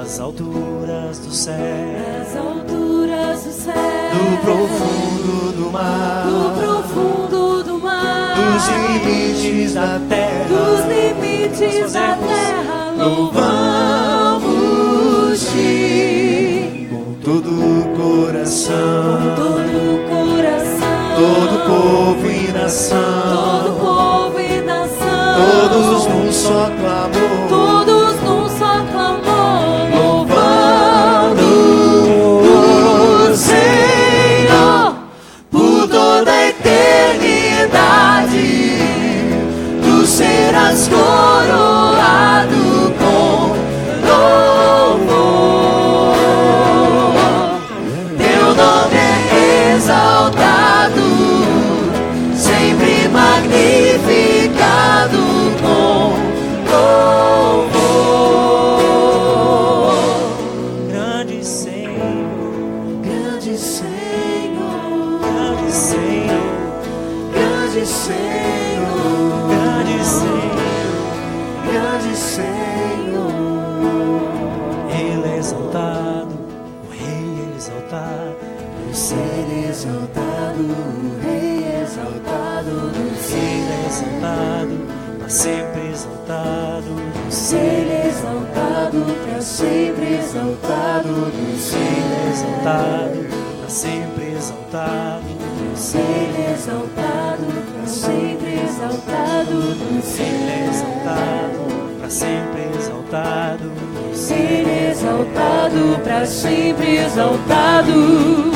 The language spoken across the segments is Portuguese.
nas alturas do céu, nas alturas do céu, no profundo do mar, no profundo do mar, dos limites da terra, dos limites da terra, louvamos-te com todo o coração, com todo o coração, todo povo e nação, todo povo e nação, todos num só clamor, todos num só clamor, louvando o Senhor por toda a eternidade. Tu serás coroado com louvor. Teu nome é exaltado, sempre magnificado com louvor. grande Senhor, Grande Senhor, grande Senhor, grande Senhor, grande Senhor. grande Senhor. Ele é exaltado, o Rei é exaltado, o Ser Senhor exaltado, o Rei exaltado no é céu. exaltado, para sempre exaltado, o Ser exaltado, para sempre exaltado no Senhor é céu. exaltado, para sempre exaltado, Ser exaltado, para sempre exaltado no Ele é céu. exaltado, para sempre exaltado, Ser exaltado, para sempre exaltado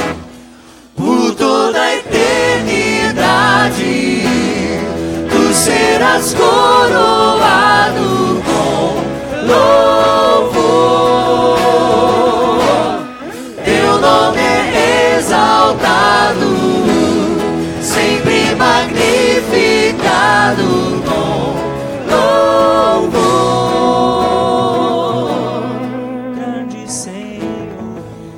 por toda a eternidade. tu serás coroado com louvor. Teu nome é exaltado, sempre magnificado com louvor. Grande Senhor,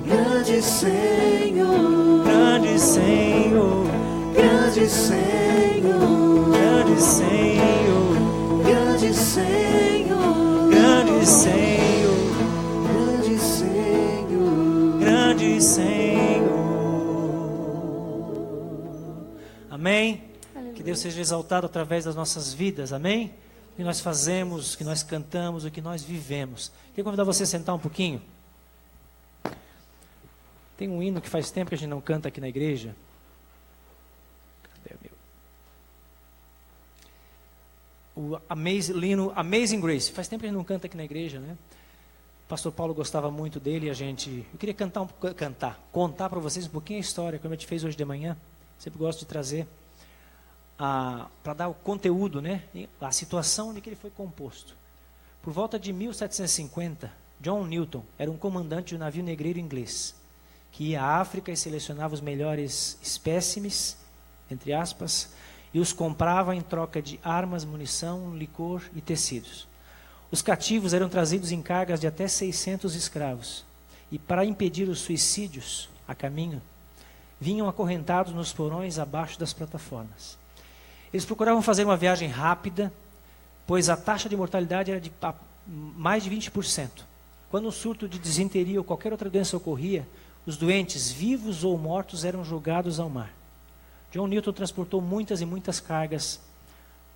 Grande Senhor, grande Senhor, grande Senhor, grande Senhor, grande Senhor, grande Senhor, grande Senhor. grande Senhor. Amém? Que Deus seja exaltado através das nossas vidas, amém? O que nós fazemos, o que nós cantamos, o que nós vivemos. Queria convidar você a sentar um pouquinho. Tem um hino que faz tempo que a gente não canta aqui na igreja. Cadê o hino Amazing Grace. Faz tempo que a gente não canta aqui na igreja, né? O pastor Paulo gostava muito dele e eu queria contar para vocês um pouquinho a história, como a gente fez hoje de manhã. Sempre gosto de trazer para dar o conteúdo, né? A situação onde que ele foi composto. Por volta de 1750, John Newton era um comandante de um navio negreiro inglês, que ia à África e selecionava os melhores espécimes, entre aspas, e os comprava em troca de armas, munição, licor e tecidos. Os cativos eram trazidos em cargas de até 600 escravos, e para impedir os suicídios a caminho, vinham acorrentados nos porões abaixo das plataformas. Eles procuravam fazer uma viagem rápida, pois a taxa de mortalidade era de mais de 20%. Quando um surto de disenteria ou qualquer outra doença ocorria, os doentes, vivos ou mortos, eram jogados ao mar. John Newton transportou muitas e muitas cargas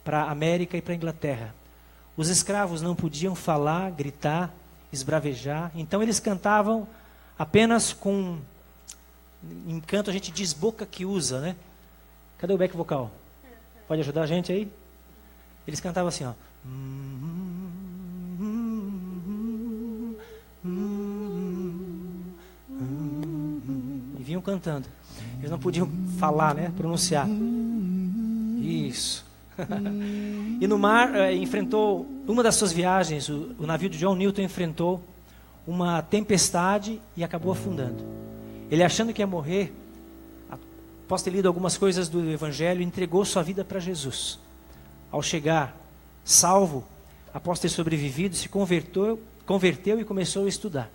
para a América e para a Inglaterra. Os escravos não podiam falar, gritar, esbravejar, então eles cantavam apenas com... Em canto a gente diz boca que usa, né? Cadê o back vocal? Pode ajudar a gente aí? Eles cantavam assim, ó. E vinham cantando. Eles não podiam falar, né? Pronunciar. Isso. E no mar, enfrentou, uma das suas viagens, o navio de John Newton enfrentou uma tempestade e acabou afundando. Ele, achando que ia morrer, após ter lido algumas coisas do Evangelho, entregou sua vida para Jesus. Ao chegar salvo, após ter sobrevivido, se converteu e começou a estudar.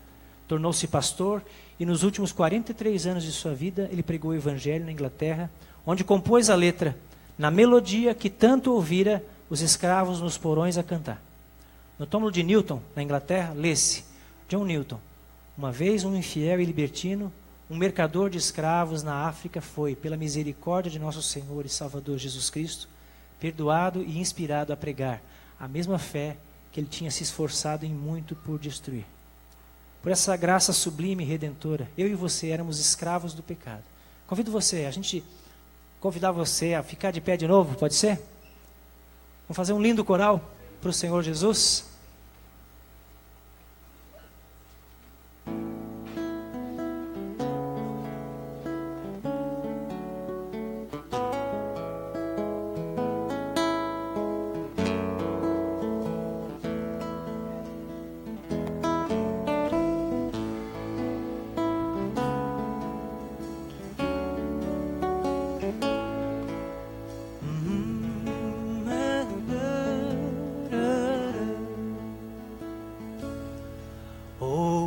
Tornou-se pastor e nos últimos 43 anos de sua vida, ele pregou o Evangelho na Inglaterra, onde compôs a letra, na melodia que tanto ouvira os escravos nos porões a cantar. No túmulo de Newton, na Inglaterra, lê-se: John Newton. Uma vez um infiel e libertino, um mercador de escravos na África foi, pela misericórdia de nosso Senhor e Salvador Jesus Cristo, perdoado e inspirado a pregar a mesma fé que ele tinha se esforçado em muito por destruir. Por essa graça sublime e redentora, eu e você éramos escravos do pecado. Convido você, convidar você a ficar de pé de novo, pode ser? Vamos fazer um lindo coral para o Senhor Jesus?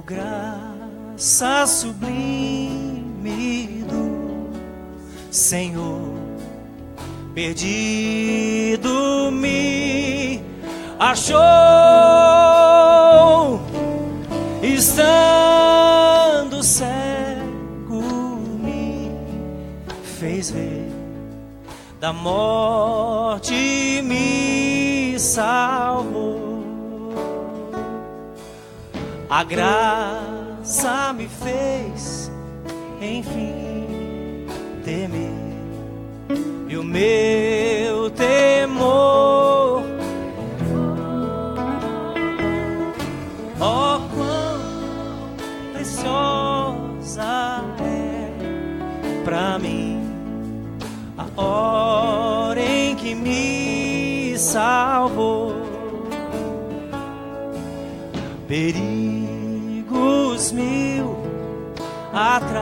Graça sublime do Senhor, perdido me achou, estando cego me fez ver, da morte me salvou. A graça me fez, enfim, temer, e o meu temor, oh, quão preciosa é pra mim a hora em que me salvou. Perigos mil atravessei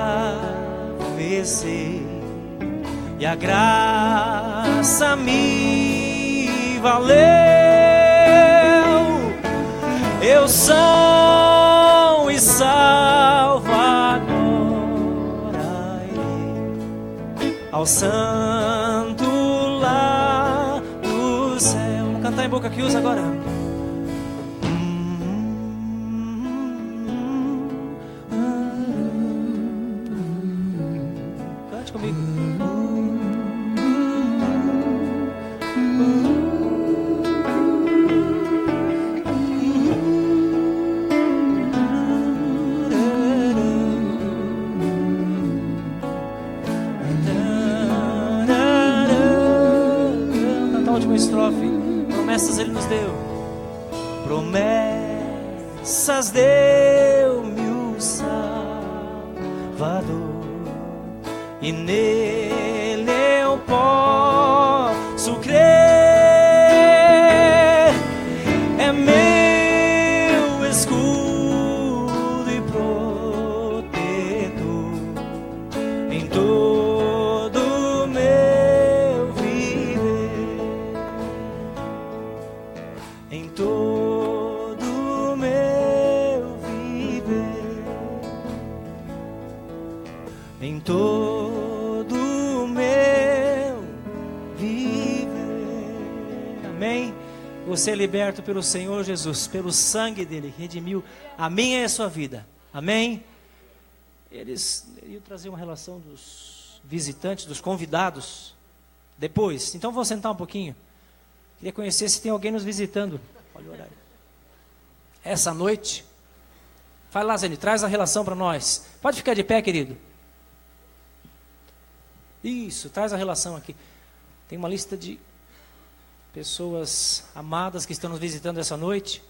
e a graça me valeu. Eu são e salvo agora irei ao santo lá do céu. Vamos cantar em boca que usa agora. Promessas ele nos deu, promessas deu-me o Salvador, e nele eu posso crer. É meu escudo e protetor em todo meu viver, em todo meu viver, em todo meu viver. Amém? Você é liberto pelo Senhor Jesus, pelo sangue dele que redimiu a minha e a sua vida. Amém? Eles iriam trazer uma relação dos visitantes, dos convidados depois. Então vou sentar um pouquinho. Queria conhecer se tem alguém nos visitando. Olha o horário. Essa noite. Vai lá, Zene, traz a relação para nós. Pode ficar de pé, querido. Isso, traz a relação aqui. Tem uma lista de pessoas amadas que estão nos visitando essa noite.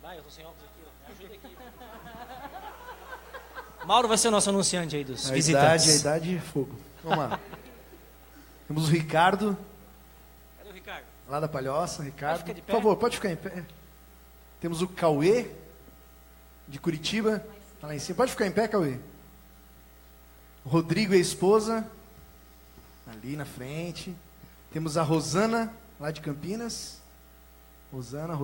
Vai, eu tô sem óculos aqui, ó. Me ajuda aqui. Mauro vai ser o nosso anunciante aí dos visitantes. A idade, fogo. Vamos lá. Temos o Ricardo. Cadê o Ricardo? Lá da Palhoça, Ricardo. Pode ficar de pé. Por favor, pode ficar em pé. Temos o Cauê, de Curitiba. Tá lá em cima. Pode ficar em pé, Cauê. O Rodrigo e a esposa. Ali na frente. Temos a Rosana, lá de Campinas. Rosana.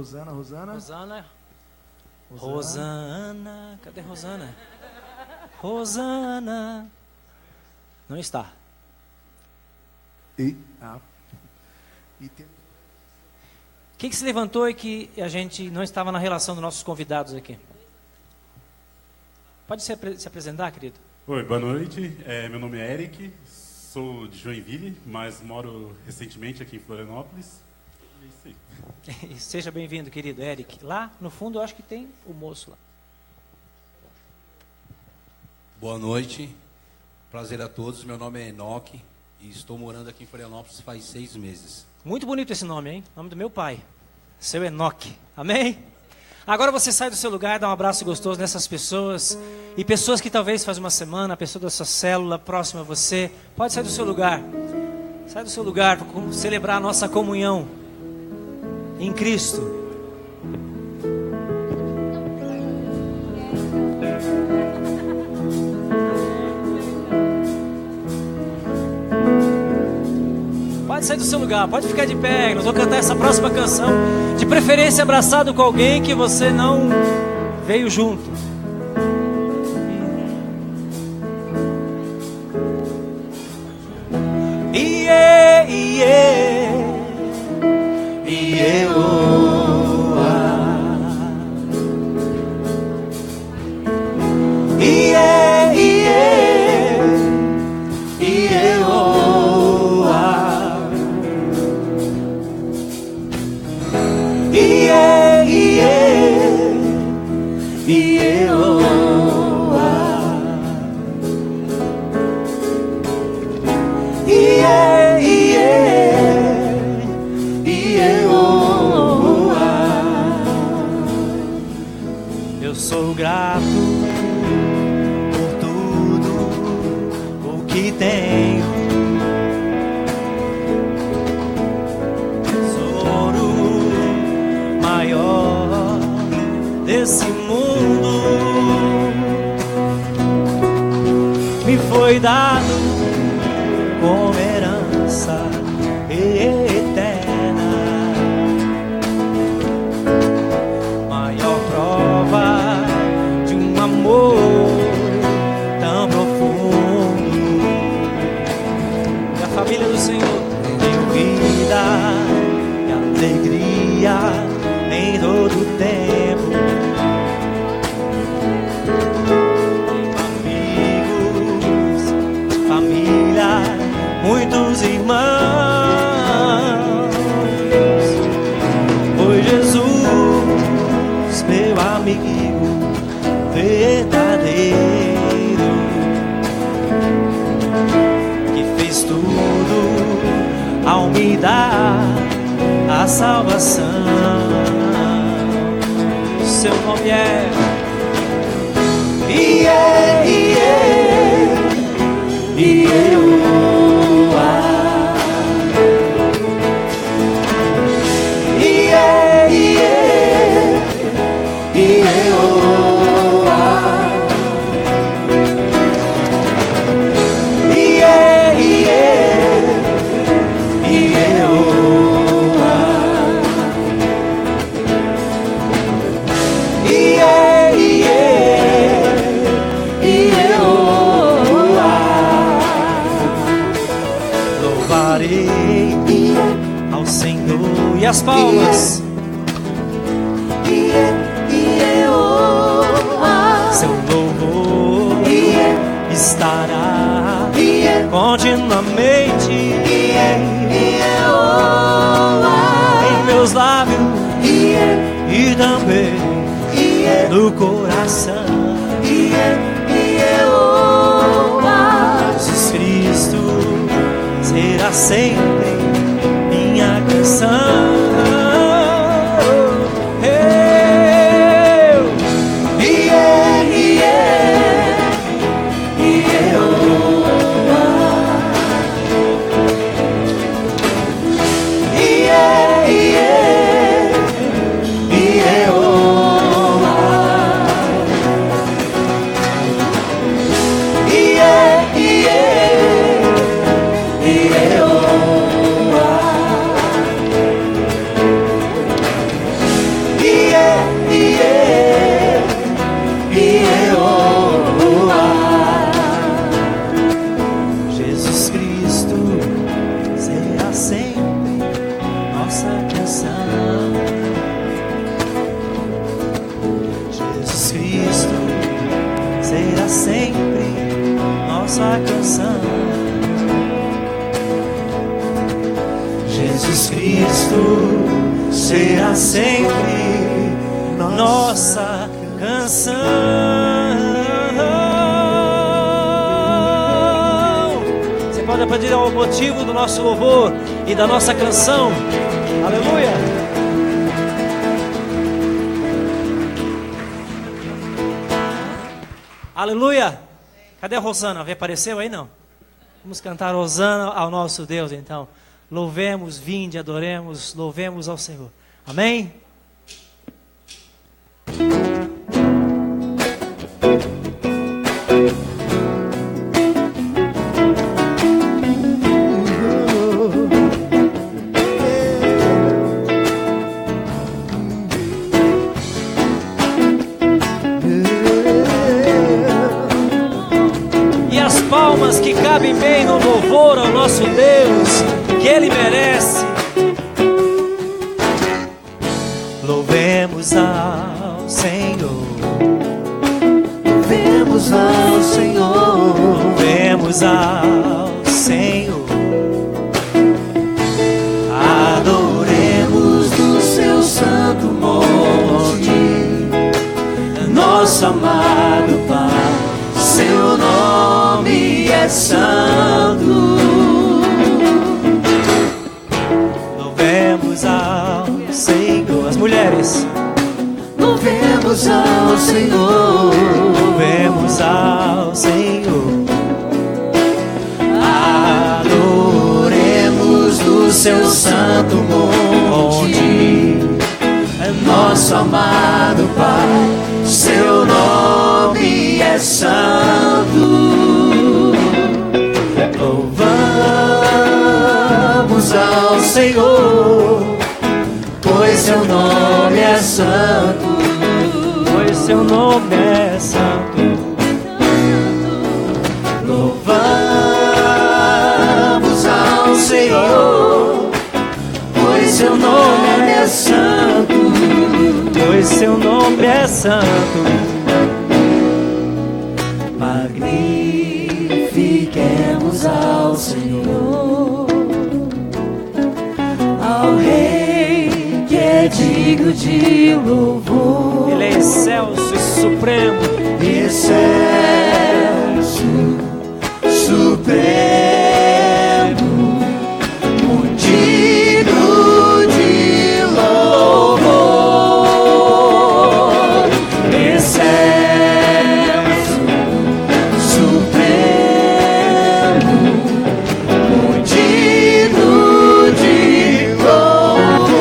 Cadê Rosana? Rosana. Não está. E tem... Quem que se levantou e que a gente não estava na relação dos nossos convidados aqui? Pode se apresentar, querido? Oi, boa noite. Meu nome é Eric, sou de Joinville, mas moro recentemente aqui em Florianópolis. É isso aí. Seja bem-vindo, querido Eric. Lá no fundo eu acho que tem o moço lá. Boa noite, prazer a todos. Meu nome é Enoque e estou morando aqui em Florianópolis faz 6 meses. Muito bonito esse nome, hein? Nome do meu pai, seu Enoque. Amém? Agora você sai do seu lugar, dá um abraço gostoso nessas pessoas. E pessoas que talvez faz uma semana, a pessoa da sua célula próxima a você. Pode sair do seu lugar. Sai do seu lugar para celebrar a nossa comunhão em Cristo. Pode sair do seu lugar, pode ficar de pé. Nós vamos cantar essa próxima canção. De preferência abraçado com alguém que você não veio junto. Eu sou grato por tudo o que tenho. Tesouro maior desse mundo me foi dado como herança eterna. Maior prova de um amor tão profundo. E a família do Senhor tem vida e alegria em todo o tempo. Amigos, família, muitos irmãos. Foi Jesus, meu amigo verdadeiro, que fez tudo ao me dar a salvação. Seu nome é louvarei ao Senhor. E as palmas. Seu louvor estará continuamente em meus lábios e também no coração. Jesus Cristo será sempre minha canção. Yeah. nossa canção. Jesus Cristo será sempre nossa canção. Jesus Cristo será sempre nossa canção. Você pode pedir o motivo do nosso louvor e da nossa canção. Aleluia. Aleluia. Cadê a Rosana? Apareceu aí não? Vamos cantar Hosana ao nosso Deus então. Louvemos, vinde, adoremos, louvemos ao Senhor. Amém? E as palmas que cabem bem no louvor ao nosso Deus, que Ele merece. Louvemos ao Senhor, Louvemos ao Senhor, louvemos ao Senhor, adoremos do seu santo monte, nosso amado Pai, seu nome é santo. louvemos ao Senhor. As mulheres, Louvemos ao Senhor, louvemos ao Senhor, adoremos do seu santo monte, nosso amado Pai, seu nome é santo. Louvamos ao Senhor, pois seu nome é santo. pois seu nome é santo. Louvamos ao Senhor, pois seu nome é santo. Pois seu nome é santo. Magnifiquemos ao Senhor, ao Rei que é digno de louvor. Ele é excelso e supremo. Excelso, supremo, digno de louvor. Excelso, supremo, digno de louvor.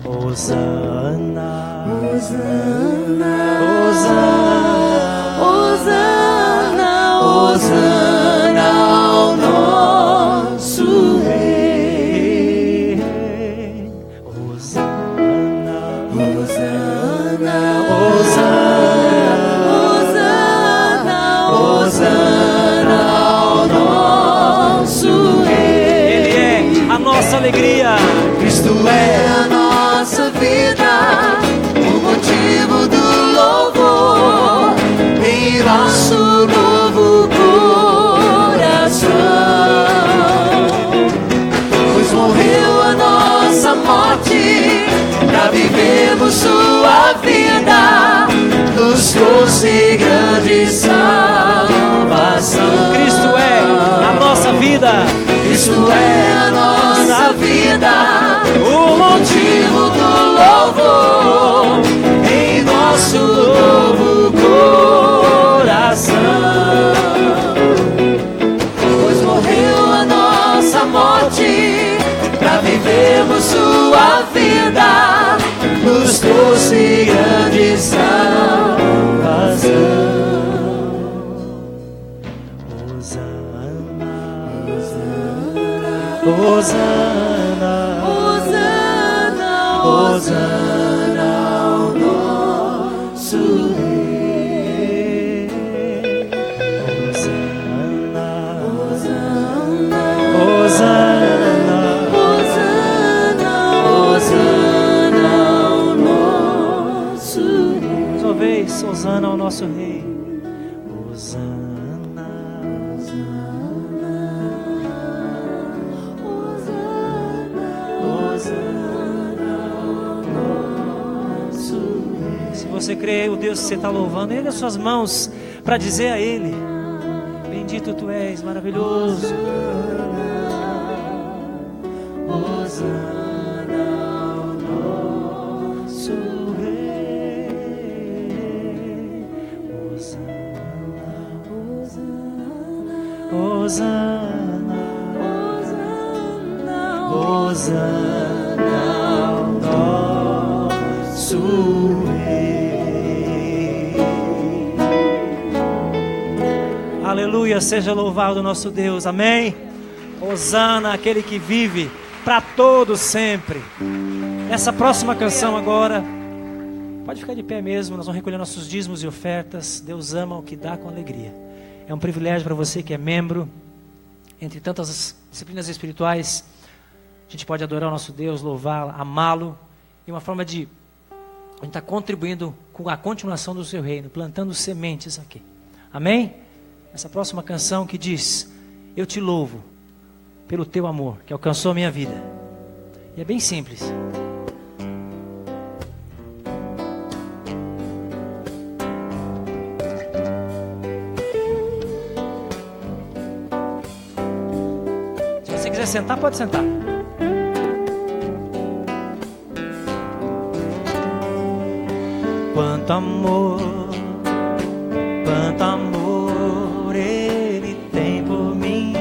Hosana, Hosana, Hosana, Hosana, Hosana ao nosso Rei. Hosana, Hosana, Hosana, Hosana ao nosso Rei. Ele é a nossa alegria. Cristo é a nossa vida, o motivo do louvor em nosso novo coração. Pois morreu a nossa morte pra vivermos sua vida, nos trouxe grande salvação. Cristo é a nossa vida. Cristo é a nossa vida, o motivo do louvor em nosso novo coração. Pois morreu a nossa morte pra vivermos sua vida, nos trouxe grande salvação. Hosana, Hosana, Hosana ao nosso Rei. Hosana, Hosana, Hosana, nosso Rei. Hosana, Hosana ao nosso Rei. Se você crê, o Deus que você está louvando, erga as suas mãos para dizer a Ele: bendito Tu és, maravilhoso. Hosana ao nosso Rei. Hosana, Hosana ao nosso Rei. Aleluia, seja louvado nosso Deus, amém. Hosana, aquele que vive para todos sempre. Essa próxima canção agora, pode ficar de pé mesmo, nós vamos recolher nossos dízimos e ofertas. Deus ama o que dá com alegria. É um privilégio para você que é membro. Entre tantas disciplinas espirituais, a gente pode adorar o nosso Deus, louvá-lo, amá-lo. E uma forma de a gente estar contribuindo com a continuação do seu reino, plantando sementes aqui. Amém? Essa próxima canção que diz: eu te louvo pelo teu amor que alcançou a minha vida. E é bem simples. Se você quiser sentar, pode sentar. Quanto amor Ele tem por mim.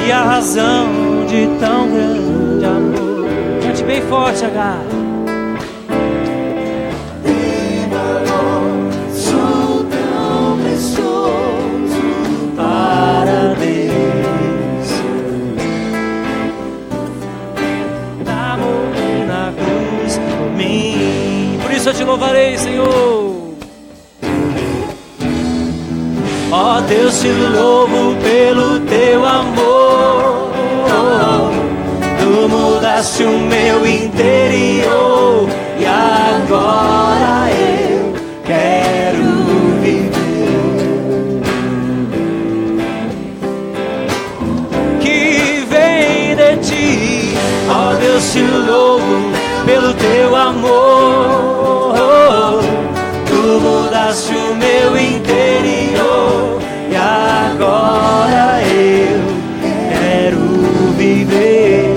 E a razão de tão grande amor. Cante bem forte, H. Tem valor, sou tão precioso para Deus. Amor na cruz por mim. Por isso eu te louvarei, Senhor. Ó Deus, te louvo pelo teu amor. Tu mudaste o meu interior e agora eu quero viver. Que vem de ti, ó Deus, te louvo pelo teu amor. Tu mudaste o meu interior e agora eu quero viver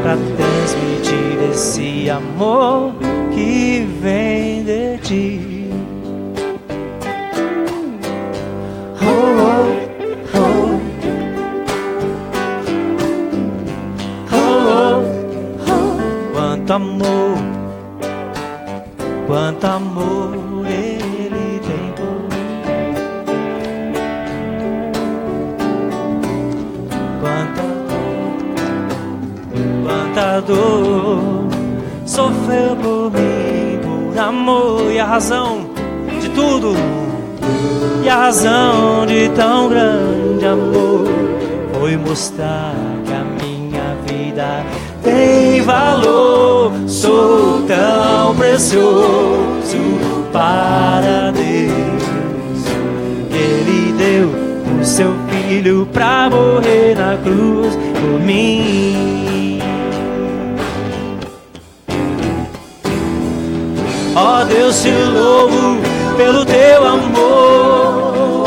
pra transmitir esse amor que vem de ti. Oh, oh, oh. Oh, oh, oh. Quanto amor Ele tem por mim. Quanta dor sofreu por mim, por amor. E a razão de tudo, e a razão de tão grande amor foi mostrar que a minha vida tem valor. Sou tão precioso para Deus, que Ele deu o seu Filho pra morrer na cruz por mim. Ó Deus, te louvo pelo teu amor.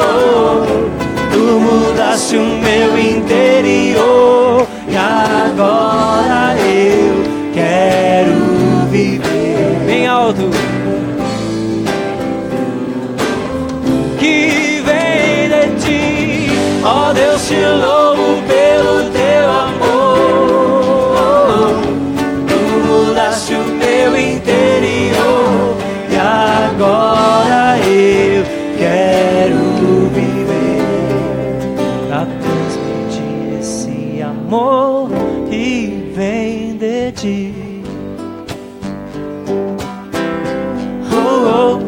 Tu mudaste o meu interior e agora eu quero viver. Bem alto. Que vem de ti, ó Deus, te louvo pelo teu amor. Tu ti. Oh, oh,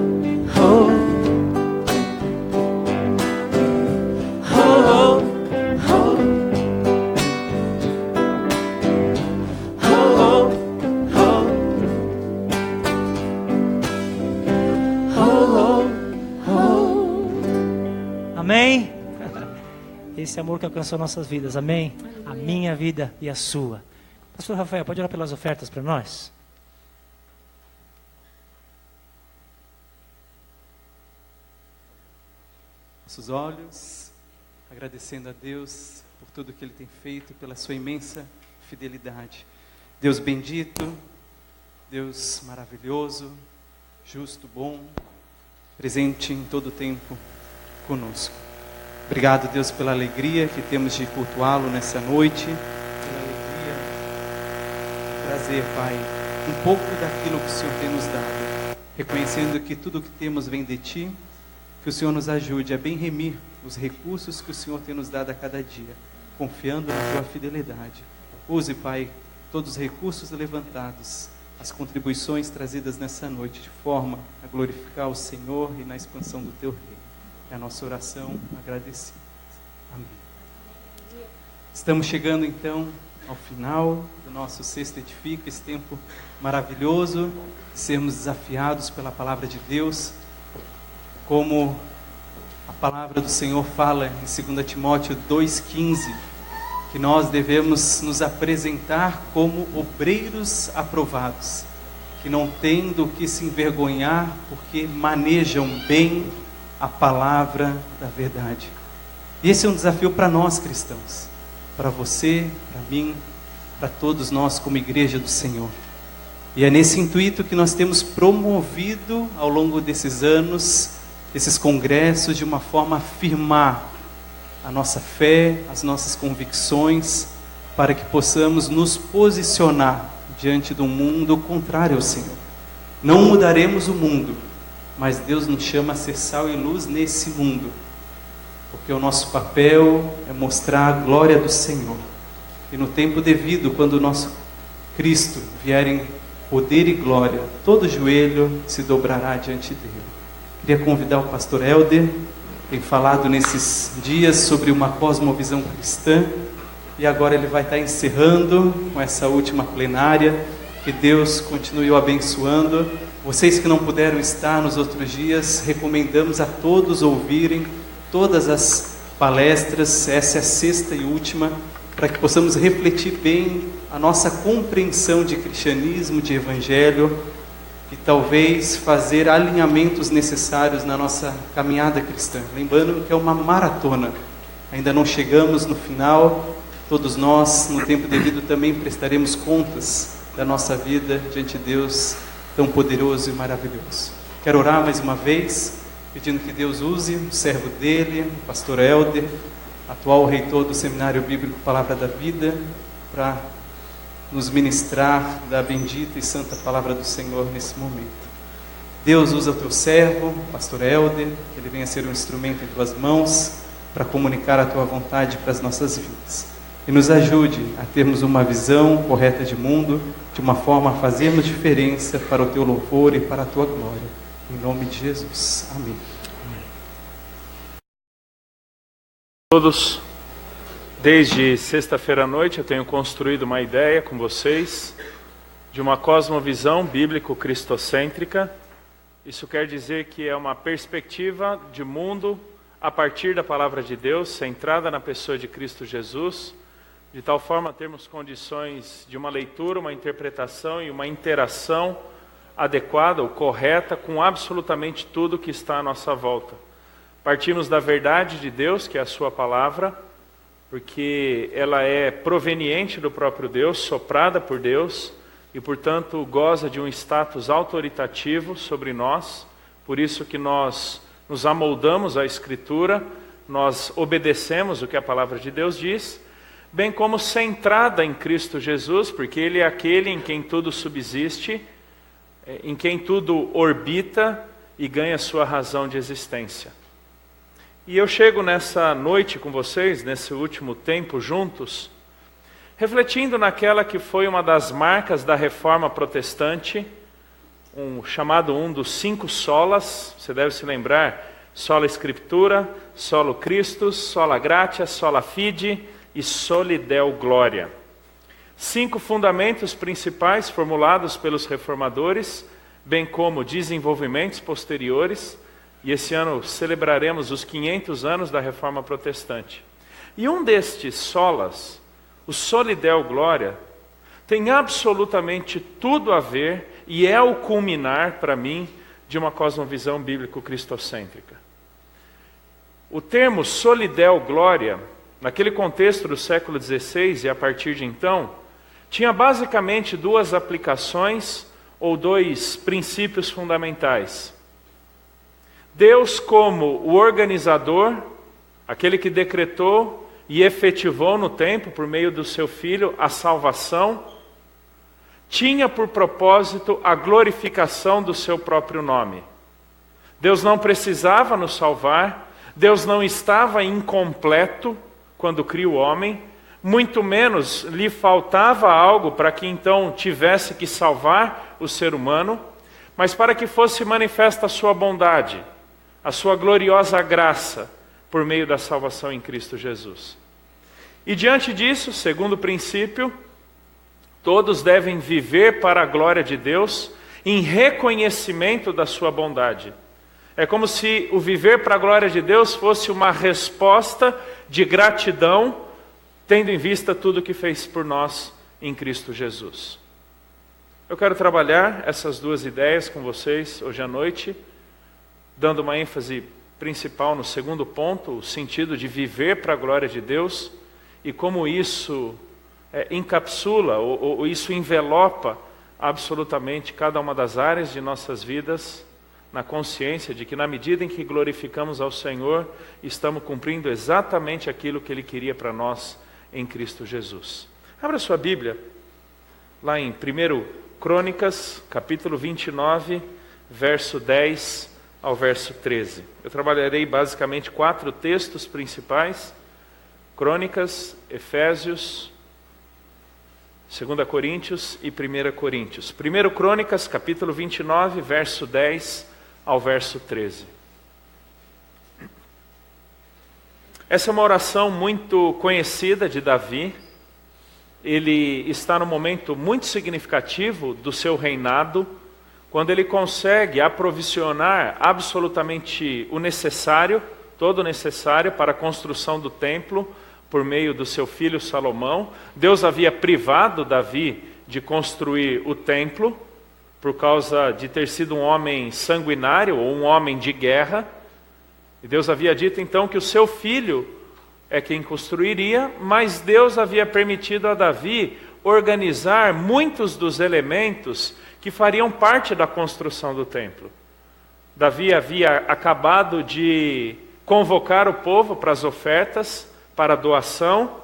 oh. Oh, oh, oh. Amém? Esse amor que alcançou nossas vidas, amém? A minha vida e a sua. Pastor Rafael, pode orar pelas ofertas para nós? Nossos olhos, agradecendo a Deus por tudo que Ele tem feito, pela sua imensa fidelidade. Deus bendito, Deus maravilhoso, justo, bom, presente em todo o tempo conosco. Obrigado, Deus, pela alegria que temos de cultuá-lo nessa noite, pela alegria de trazer, Pai, um pouco daquilo que o Senhor tem nos dado, reconhecendo que tudo que temos vem de Ti, que o Senhor nos ajude a bem remir os recursos que o Senhor tem nos dado a cada dia, confiando na Tua fidelidade. Use, Pai, todos os recursos levantados, as contribuições trazidas nessa noite, de forma a glorificar o Senhor e na expansão do Teu reino. É a nossa oração agradecida. Amém. Estamos chegando então ao final do nosso Sexta Edifica, esse tempo maravilhoso de sermos desafiados pela palavra de Deus, como a palavra do Senhor fala em 2 Timóteo 2,15, que nós devemos nos apresentar como obreiros aprovados, que não têm do que se envergonhar, porque manejam bem a palavra da verdade. E esse é um desafio para nós cristãos, para você, para mim, para todos nós como igreja do Senhor. E é nesse intuito que nós temos promovido ao longo desses anos, esses congressos, de uma forma a afirmar a nossa fé, as nossas convicções, para que possamos nos posicionar diante do mundo contrário ao Senhor. Não mudaremos o mundo, mas Deus nos chama a ser sal e luz nesse mundo, porque o nosso papel é mostrar a glória do Senhor. E no tempo devido, quando o nosso Cristo vier em poder e glória, todo joelho se dobrará diante dele. Queria convidar o pastor Helder, tem falado nesses dias sobre uma cosmovisão cristã, e agora ele vai estar encerrando com essa última plenária. Que Deus continue o abençoando. Vocês que não puderam estar nos outros dias, recomendamos a todos ouvirem todas as palestras. Essa é a sexta e última, para que possamos refletir bem a nossa compreensão de cristianismo, de evangelho, e talvez fazer alinhamentos necessários na nossa caminhada cristã. Lembrando que é uma maratona, ainda não chegamos no final. Todos nós, no tempo devido, também prestaremos contas da nossa vida diante de Deus tão poderoso e maravilhoso. Quero orar mais uma vez, pedindo que Deus use o servo dele, o pastor Helder, atual reitor do Seminário Bíblico Palavra da Vida, para nos ministrar da bendita e santa palavra do Senhor nesse momento. Deus, usa o teu servo, o pastor Helder, que ele venha ser um instrumento em tuas mãos para comunicar a tua vontade para as nossas vidas. E nos ajude a termos uma visão correta de mundo, de uma forma a fazermos diferença para o teu louvor e para a tua glória. Em nome de Jesus. Amém. Todos, desde sexta-feira à noite eu tenho construído uma ideia com vocês de uma cosmovisão bíblico-cristocêntrica. Isso quer dizer que é uma perspectiva de mundo a partir da palavra de Deus, centrada na pessoa de Cristo Jesus, de tal forma a termos condições de uma leitura, uma interpretação e uma interação adequada ou correta com absolutamente tudo que está à nossa volta. Partimos da verdade de Deus, que é a sua palavra, porque ela é proveniente do próprio Deus, soprada por Deus, e portanto goza de um status autoritativo sobre nós. Por isso que nós nos amoldamos à Escritura, nós obedecemos o que a palavra de Deus diz, bem como centrada em Cristo Jesus, porque Ele é aquele em quem tudo subsiste, em quem tudo orbita e ganha sua razão de existência. E eu chego nessa noite com vocês, nesse último tempo juntos, refletindo naquela que foi uma das marcas da Reforma Protestante, chamado um dos 5 solas, você deve se lembrar, sola Scriptura, solo Christus, sola gratia, sola fide e soli Deo gloria. 5 fundamentos principais formulados pelos reformadores, bem como desenvolvimentos posteriores, e esse ano celebraremos os 500 anos da Reforma Protestante. E um destes solas, o soli Deo gloria, tem absolutamente tudo a ver e é o culminar, para mim, de uma cosmovisão bíblico-cristocêntrica. O termo soli Deo gloria, naquele contexto do século XVI e a partir de então, tinha basicamente 2 aplicações ou 2 princípios fundamentais. Deus como o organizador, aquele que decretou e efetivou no tempo, por meio do seu Filho, a salvação, tinha por propósito a glorificação do seu próprio nome. Deus não precisava nos salvar, Deus não estava incompleto quando cria o homem, muito menos lhe faltava algo para que então tivesse que salvar o ser humano, mas para que fosse manifesta a sua bondade, a sua gloriosa graça, por meio da salvação em Cristo Jesus. E diante disso, segundo princípio, todos devem viver para a glória de Deus, em reconhecimento da sua bondade. É como se o viver para a glória de Deus fosse uma resposta de gratidão, tendo em vista tudo que fez por nós em Cristo Jesus. Eu quero trabalhar essas 2 ideias com vocês hoje à noite, dando uma ênfase principal no segundo ponto, o sentido de viver para a glória de Deus, e como isso encapsula, ou isso envelopa absolutamente cada uma das áreas de nossas vidas, na consciência de que na medida em que glorificamos ao Senhor, estamos cumprindo exatamente aquilo que Ele queria para nós em Cristo Jesus. Abra sua Bíblia, lá em 1 Crônicas, capítulo 29, verso 10 ao verso 13. Eu trabalharei basicamente 4 textos principais: Crônicas, Efésios, 2 Coríntios e 1 Coríntios. 1 Crônicas, capítulo 29, verso 10 ao verso 13. Essa é uma oração muito conhecida de Davi. Ele está num momento muito significativo do seu reinado, quando ele consegue aprovisionar absolutamente o necessário, todo o necessário para a construção do templo, por meio do seu filho Salomão. Deus havia privado Davi de construir o templo, por causa de ter sido um homem sanguinário, ou um homem de guerra. E Deus havia dito então que o seu filho é quem construiria, mas Deus havia permitido a Davi organizar muitos dos elementos que fariam parte da construção do templo. Davi havia acabado de convocar o povo para as ofertas, para a doação,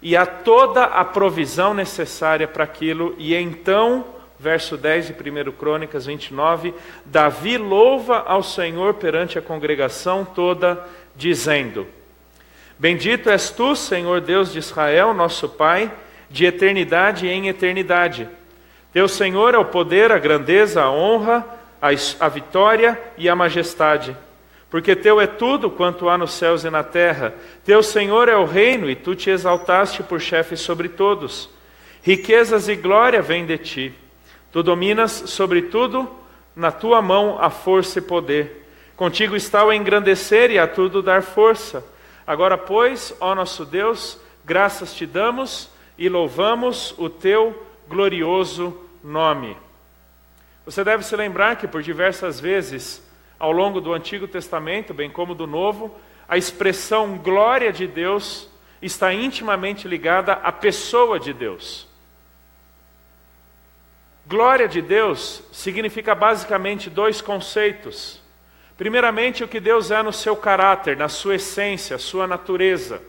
e a toda a provisão necessária para aquilo. E então, verso 10 de 1 Crônicas 29, Davi louva ao Senhor perante a congregação toda, dizendo: Bendito és tu, Senhor Deus de Israel, nosso Pai, de eternidade em eternidade. Teu Senhor é o poder, a grandeza, a honra, a vitória e a majestade. Porque teu é tudo quanto há nos céus e na terra. Teu Senhor é o reino, e tu te exaltaste por chefe sobre todos. Riquezas e glória vêm de ti. Tu dominas sobre tudo, na tua mão há força e poder. Contigo está o engrandecer e a tudo dar força. Agora, pois, ó nosso Deus, graças te damos e louvamos o teu glorioso nome. Você deve se lembrar que por diversas vezes, ao longo do Antigo Testamento, bem como do Novo, a expressão glória de Deus está intimamente ligada à pessoa de Deus. Glória de Deus significa basicamente 2 conceitos. Primeiramente, o que Deus é no seu caráter, na sua essência, sua natureza.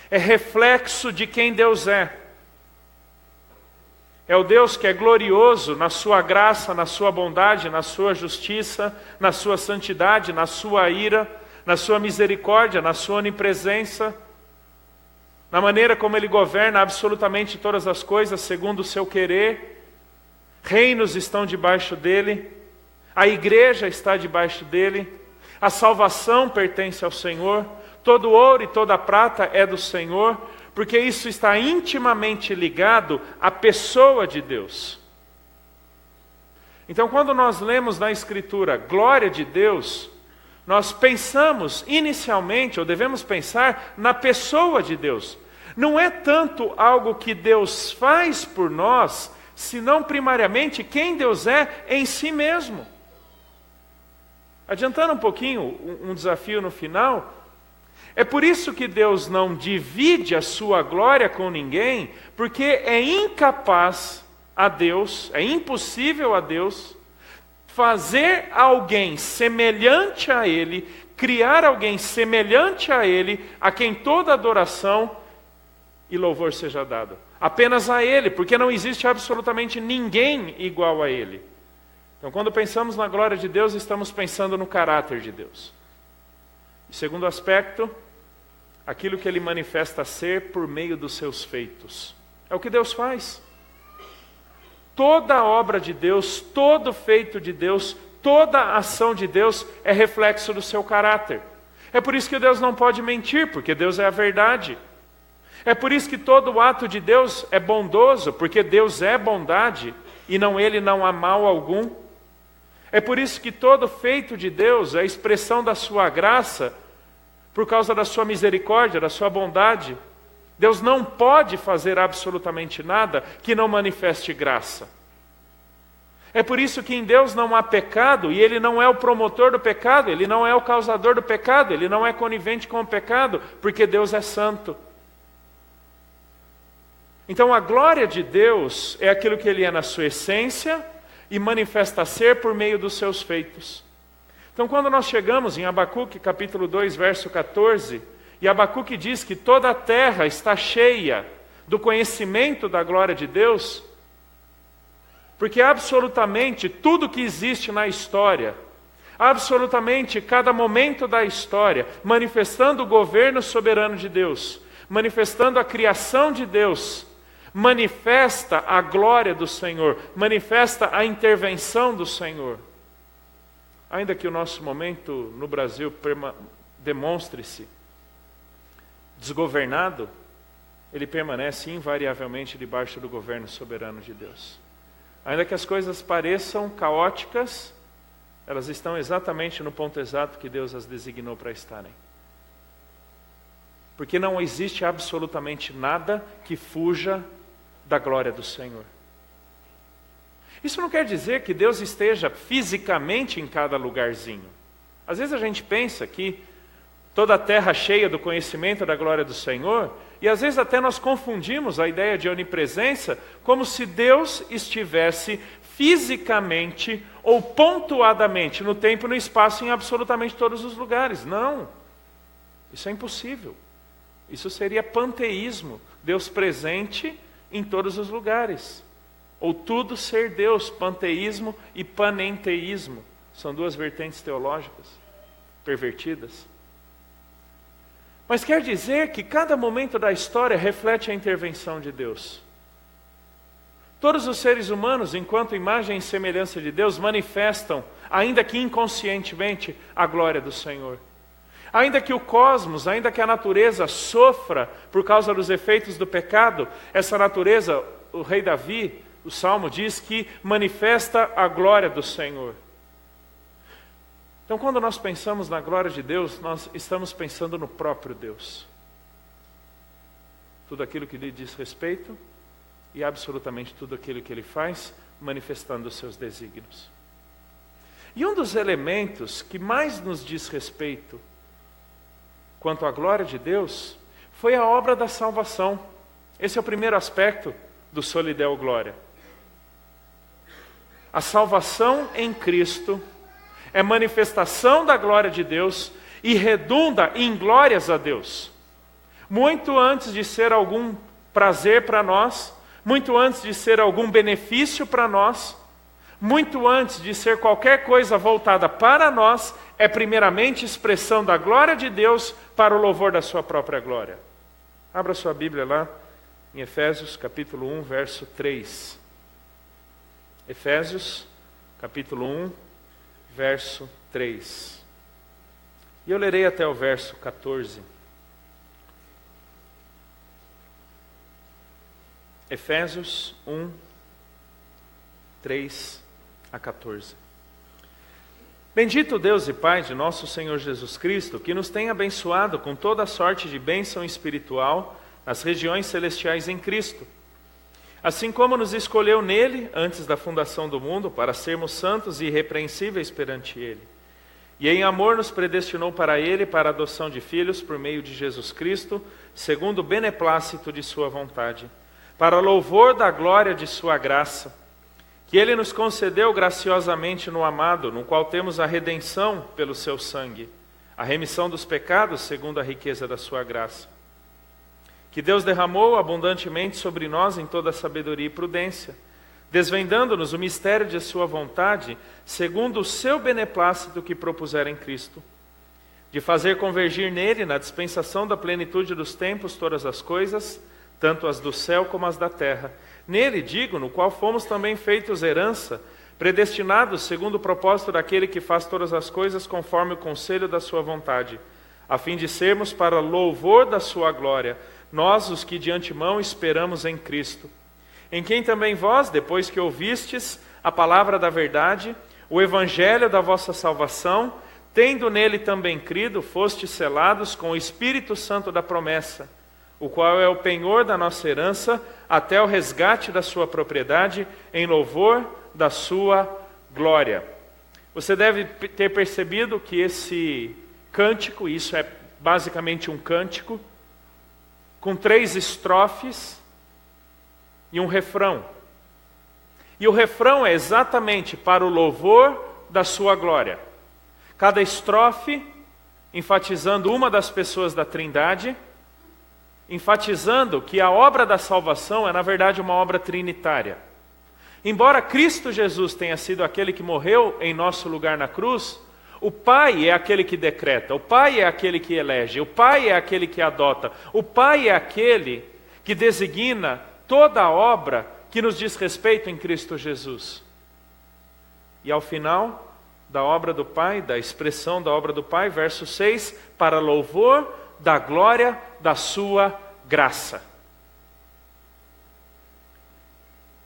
É reflexo de quem Deus é. É o Deus que é glorioso na sua graça, na sua bondade, na sua justiça, na sua santidade, na sua ira, na sua misericórdia, na sua onipresença. na maneira como Ele governa absolutamente todas as coisas segundo o seu querer. Reinos estão debaixo dEle, a igreja está debaixo dEle, a salvação pertence ao Senhor, todo ouro e toda prata é do Senhor, porque isso está intimamente ligado à pessoa de Deus. Então, quando nós lemos na Escritura glória de Deus, nós pensamos inicialmente, ou devemos pensar, na pessoa de Deus. Não é tanto algo que Deus faz por nós, senão primariamente quem Deus é em si mesmo. Adiantando um pouquinho, um desafio no final, é por isso que Deus não divide a sua glória com ninguém, porque é incapaz a Deus, é impossível a Deus, fazer alguém semelhante a Ele, criar alguém semelhante a Ele, a quem toda adoração e louvor seja dado. Apenas a Ele, porque não existe absolutamente ninguém igual a Ele. Então, quando pensamos na glória de Deus, estamos pensando no caráter de Deus. E segundo aspecto, aquilo que Ele manifesta ser por meio dos seus feitos. É o que Deus faz. Toda a obra de Deus, todo feito de Deus, toda a ação de Deus é reflexo do seu caráter. É por isso que Deus não pode mentir, porque Deus é a verdade. É por isso que todo ato de Deus é bondoso, porque Deus é bondade, e Ele não há mal algum. É por isso que todo feito de Deus é a expressão da sua graça, por causa da sua misericórdia, da sua bondade. Deus não pode fazer absolutamente nada que não manifeste graça. É por isso que em Deus não há pecado, e Ele não é o promotor do pecado, Ele não é o causador do pecado, Ele não é conivente com o pecado, porque Deus é santo. Então a glória de Deus é aquilo que Ele é na sua essência e manifesta ser por meio dos seus feitos. Então quando nós chegamos em Abacuque capítulo 2, verso 14, e Abacuque diz que toda a terra está cheia do conhecimento da glória de Deus, porque absolutamente tudo que existe na história, absolutamente cada momento da história, manifestando o governo soberano de Deus, manifestando a criação de Deus, manifesta a glória do Senhor, manifesta a intervenção do Senhor. Ainda que o nosso momento no Brasil demonstre-se desgovernado, ele permanece invariavelmente debaixo do governo soberano de Deus. Ainda que as coisas pareçam caóticas, elas estão exatamente no ponto exato que Deus as designou para estarem. Porque não existe absolutamente nada que fuja da glória do Senhor. Isso não quer dizer que Deus esteja fisicamente em cada lugarzinho. Às vezes a gente pensa que toda a terra cheia do conhecimento da glória do Senhor, e às vezes até nós confundimos a ideia de onipresença como se Deus estivesse fisicamente ou pontuadamente no tempo e no espaço em absolutamente todos os lugares. Não, isso é impossível. Isso seria panteísmo, Deus presente em todos os lugares. Ou tudo ser Deus, panteísmo e panenteísmo. São duas vertentes teológicas pervertidas. Mas quer dizer que cada momento da história reflete a intervenção de Deus. Todos os seres humanos, enquanto imagem e semelhança de Deus, manifestam, ainda que inconscientemente, a glória do Senhor. Ainda que o cosmos, ainda que a natureza sofra por causa dos efeitos do pecado, essa natureza, o rei Davi, o Salmo diz que manifesta a glória do Senhor. Então, quando nós pensamos na glória de Deus, nós estamos pensando no próprio Deus. Tudo aquilo que lhe diz respeito e absolutamente tudo aquilo que Ele faz, manifestando os seus desígnios. E um dos elementos que mais nos diz respeito quanto à glória de Deus foi a obra da salvação. Esse é o primeiro aspecto do Solideo Glória. A salvação em Cristo é manifestação da glória de Deus e redunda em glórias a Deus. Muito antes de ser algum prazer para nós, muito antes de ser algum benefício para nós, muito antes de ser qualquer coisa voltada para nós, é primeiramente expressão da glória de Deus para o louvor da sua própria glória. Abra sua Bíblia lá em Efésios capítulo 1, verso 3. Efésios capítulo 1, verso 3. E eu lerei até o verso 14. Efésios 1, 3 a 14. Bendito Deus e Pai de nosso Senhor Jesus Cristo, que nos tem abençoado com toda sorte de bênção espiritual nas regiões celestiais em Cristo. Assim como nos escolheu nele, antes da fundação do mundo, para sermos santos e irrepreensíveis perante ele. E em amor nos predestinou para ele, para a adoção de filhos, por meio de Jesus Cristo, segundo o beneplácito de sua vontade, para louvor da glória de sua graça, que ele nos concedeu graciosamente no amado, no qual temos a redenção pelo seu sangue, a remissão dos pecados segundo a riqueza da sua graça, que Deus derramou abundantemente sobre nós em toda sabedoria e prudência, desvendando-nos o mistério de sua vontade, segundo o seu beneplácito que propusera em Cristo, de fazer convergir nele, na dispensação da plenitude dos tempos, todas as coisas, tanto as do céu como as da terra. Nele, digo, no qual fomos também feitos herança, predestinados segundo o propósito daquele que faz todas as coisas conforme o conselho da sua vontade, a fim de sermos para louvor da sua glória, nós os que de antemão esperamos em Cristo, em quem também vós, depois que ouvistes a palavra da verdade, o evangelho da vossa salvação, tendo nele também crido, fostes selados com o Espírito Santo da promessa, o qual é o penhor da nossa herança, até o resgate da sua propriedade, em louvor da sua glória. Você deve ter percebido que esse cântico, isso é basicamente um cântico, com 3 estrofes e um refrão. E o refrão é exatamente para o louvor da sua glória. Cada estrofe enfatizando uma das pessoas da Trindade, enfatizando que a obra da salvação é, na verdade, uma obra trinitária. Embora Cristo Jesus tenha sido aquele que morreu em nosso lugar na cruz, o Pai é aquele que decreta, o Pai é aquele que elege, o Pai é aquele que adota, o Pai é aquele que designa toda a obra que nos diz respeito em Cristo Jesus. E ao final da obra do Pai, da expressão da obra do Pai, verso 6, para louvor da glória da sua graça.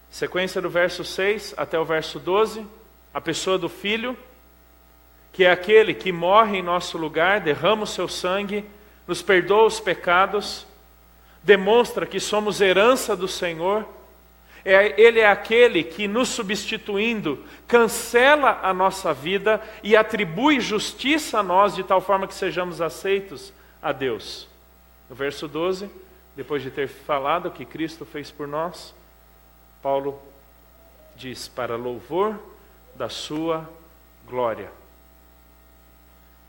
Sequência do verso 6 até o verso 12, a pessoa do Filho, que é aquele que morre em nosso lugar, derrama o seu sangue, nos perdoa os pecados, demonstra que somos herança do Senhor. Ele é aquele que, nos substituindo, cancela a nossa vida e atribui justiça a nós, de tal forma que sejamos aceitos a Deus. No verso 12, depois de ter falado o que Cristo fez por nós, Paulo diz, para louvor da sua glória.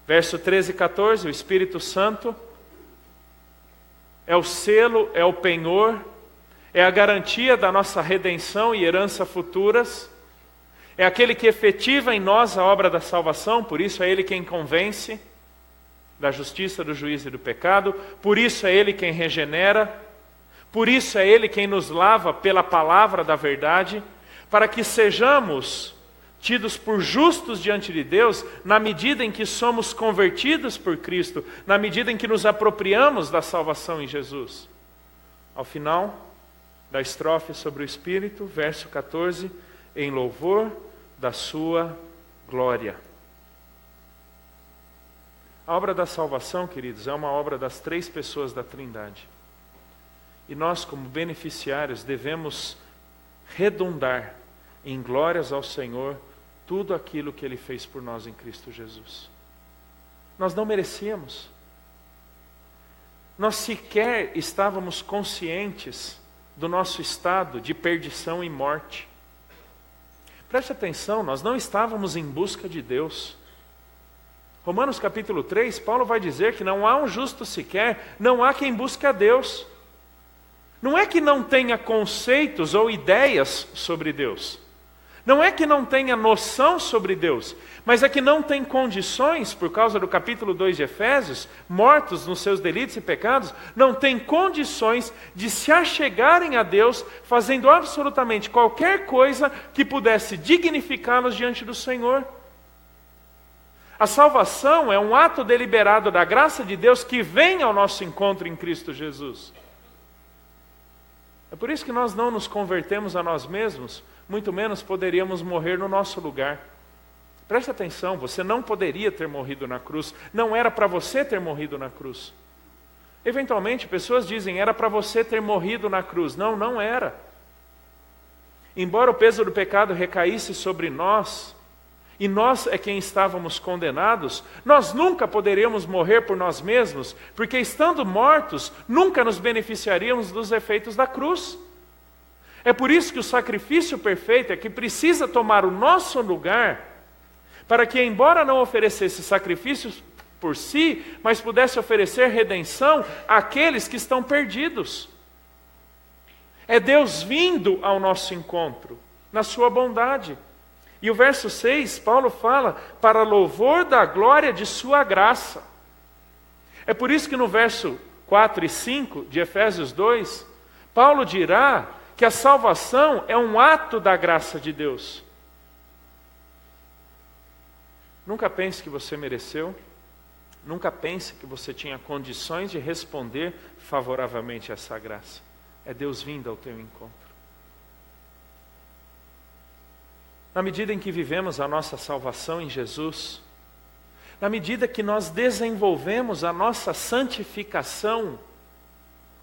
Verso 13 e 14, o Espírito Santo é o selo, é o penhor, é a garantia da nossa redenção e herança futuras, é aquele que efetiva em nós a obra da salvação, por isso é Ele quem convence da justiça, do juízo e do pecado, por isso é Ele quem regenera, por isso é Ele quem nos lava pela palavra da verdade, para que sejamos tidos por justos diante de Deus, na medida em que somos convertidos por Cristo, na medida em que nos apropriamos da salvação em Jesus. Ao final da estrofe sobre o Espírito, verso 14, em louvor da sua glória. A obra da salvação, queridos, é uma obra das 3 pessoas da Trindade. E nós, como beneficiários, devemos redundar em glórias ao Senhor tudo aquilo que Ele fez por nós em Cristo Jesus. Nós não merecíamos. Nós sequer estávamos conscientes do nosso estado de perdição e morte. Preste atenção, nós não estávamos em busca de Deus. Romanos capítulo 3, Paulo vai dizer que não há um justo sequer, não há quem busque a Deus. Não é que não tenha conceitos ou ideias sobre Deus. Não é que não tenha noção sobre Deus, mas é que não tem condições, por causa do capítulo 2 de Efésios, mortos nos seus delitos e pecados, não tem condições de se achegarem a Deus, fazendo absolutamente qualquer coisa que pudesse dignificá-los diante do Senhor. A salvação é um ato deliberado da graça de Deus que vem ao nosso encontro em Cristo Jesus. É por isso que nós não nos convertemos a nós mesmos, muito menos poderíamos morrer no nosso lugar. Preste atenção, você não poderia ter morrido na cruz, não era para você ter morrido na cruz. Eventualmente, pessoas dizem, era para você ter morrido na cruz. Não, não era. Embora o peso do pecado recaísse sobre nós, e nós é quem estávamos condenados, nós nunca poderíamos morrer por nós mesmos, porque estando mortos, nunca nos beneficiaríamos dos efeitos da cruz. É por isso que o sacrifício perfeito é que precisa tomar o nosso lugar, para que, embora não oferecesse sacrifícios por si, mas pudesse oferecer redenção àqueles que estão perdidos. É Deus vindo ao nosso encontro, na sua bondade. E o verso 6, Paulo fala, para louvor da glória de sua graça. É por isso que no verso 4 e 5 de Efésios 2, Paulo dirá que a salvação é um ato da graça de Deus. Nunca pense que você mereceu, nunca pense que você tinha condições de responder favoravelmente a essa graça. É Deus vindo ao teu encontro. Na medida em que vivemos a nossa salvação em Jesus, na medida que nós desenvolvemos a nossa santificação,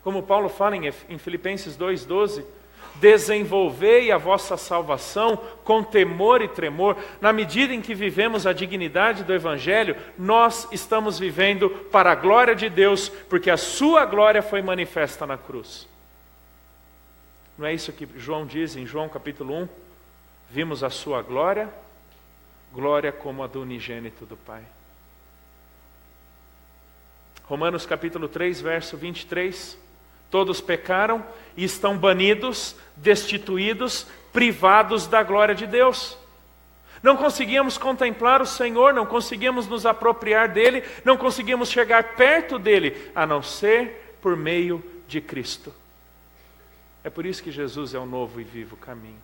como Paulo fala em Filipenses 2,12, desenvolvei a vossa salvação com temor e tremor. Na medida em que vivemos a dignidade do Evangelho, nós estamos vivendo para a glória de Deus, porque a sua glória foi manifesta na cruz. Não é isso que João diz em João capítulo 1? Vimos a sua glória, glória como a do unigênito do Pai. Romanos capítulo 3, verso 23. Todos pecaram e estão banidos, destituídos, privados da glória de Deus. Não conseguíamos contemplar o Senhor, não conseguíamos nos apropriar dele, não conseguíamos chegar perto dele, a não ser por meio de Cristo. É por isso que Jesus é o novo e vivo caminho,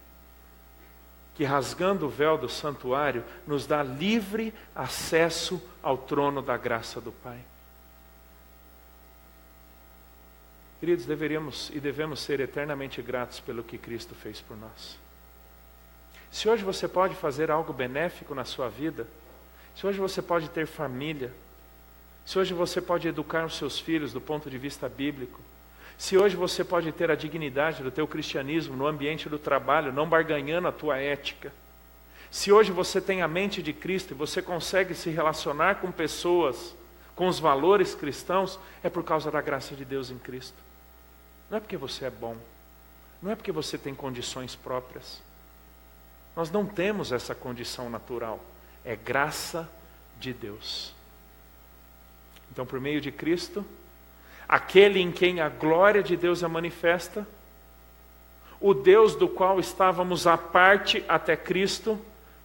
que rasgando o véu do santuário, nos dá livre acesso ao trono da graça do Pai. Queridos, deveríamos e devemos ser eternamente gratos pelo que Cristo fez por nós. Se hoje você pode fazer algo benéfico na sua vida, se hoje você pode ter família, se hoje você pode educar os seus filhos do ponto de vista bíblico, se hoje você pode ter a dignidade do teu cristianismo no ambiente do trabalho, não barganhando a tua ética, se hoje você tem a mente de Cristo e você consegue se relacionar com pessoas, com os valores cristãos, é por causa da graça de Deus em Cristo. Não é porque você é bom, não é porque você tem condições próprias. Nós não temos essa condição natural, é graça de Deus. Então, por meio de Cristo, aquele em quem a glória de Deus é manifesta, o Deus do qual estávamos à parte até Cristo,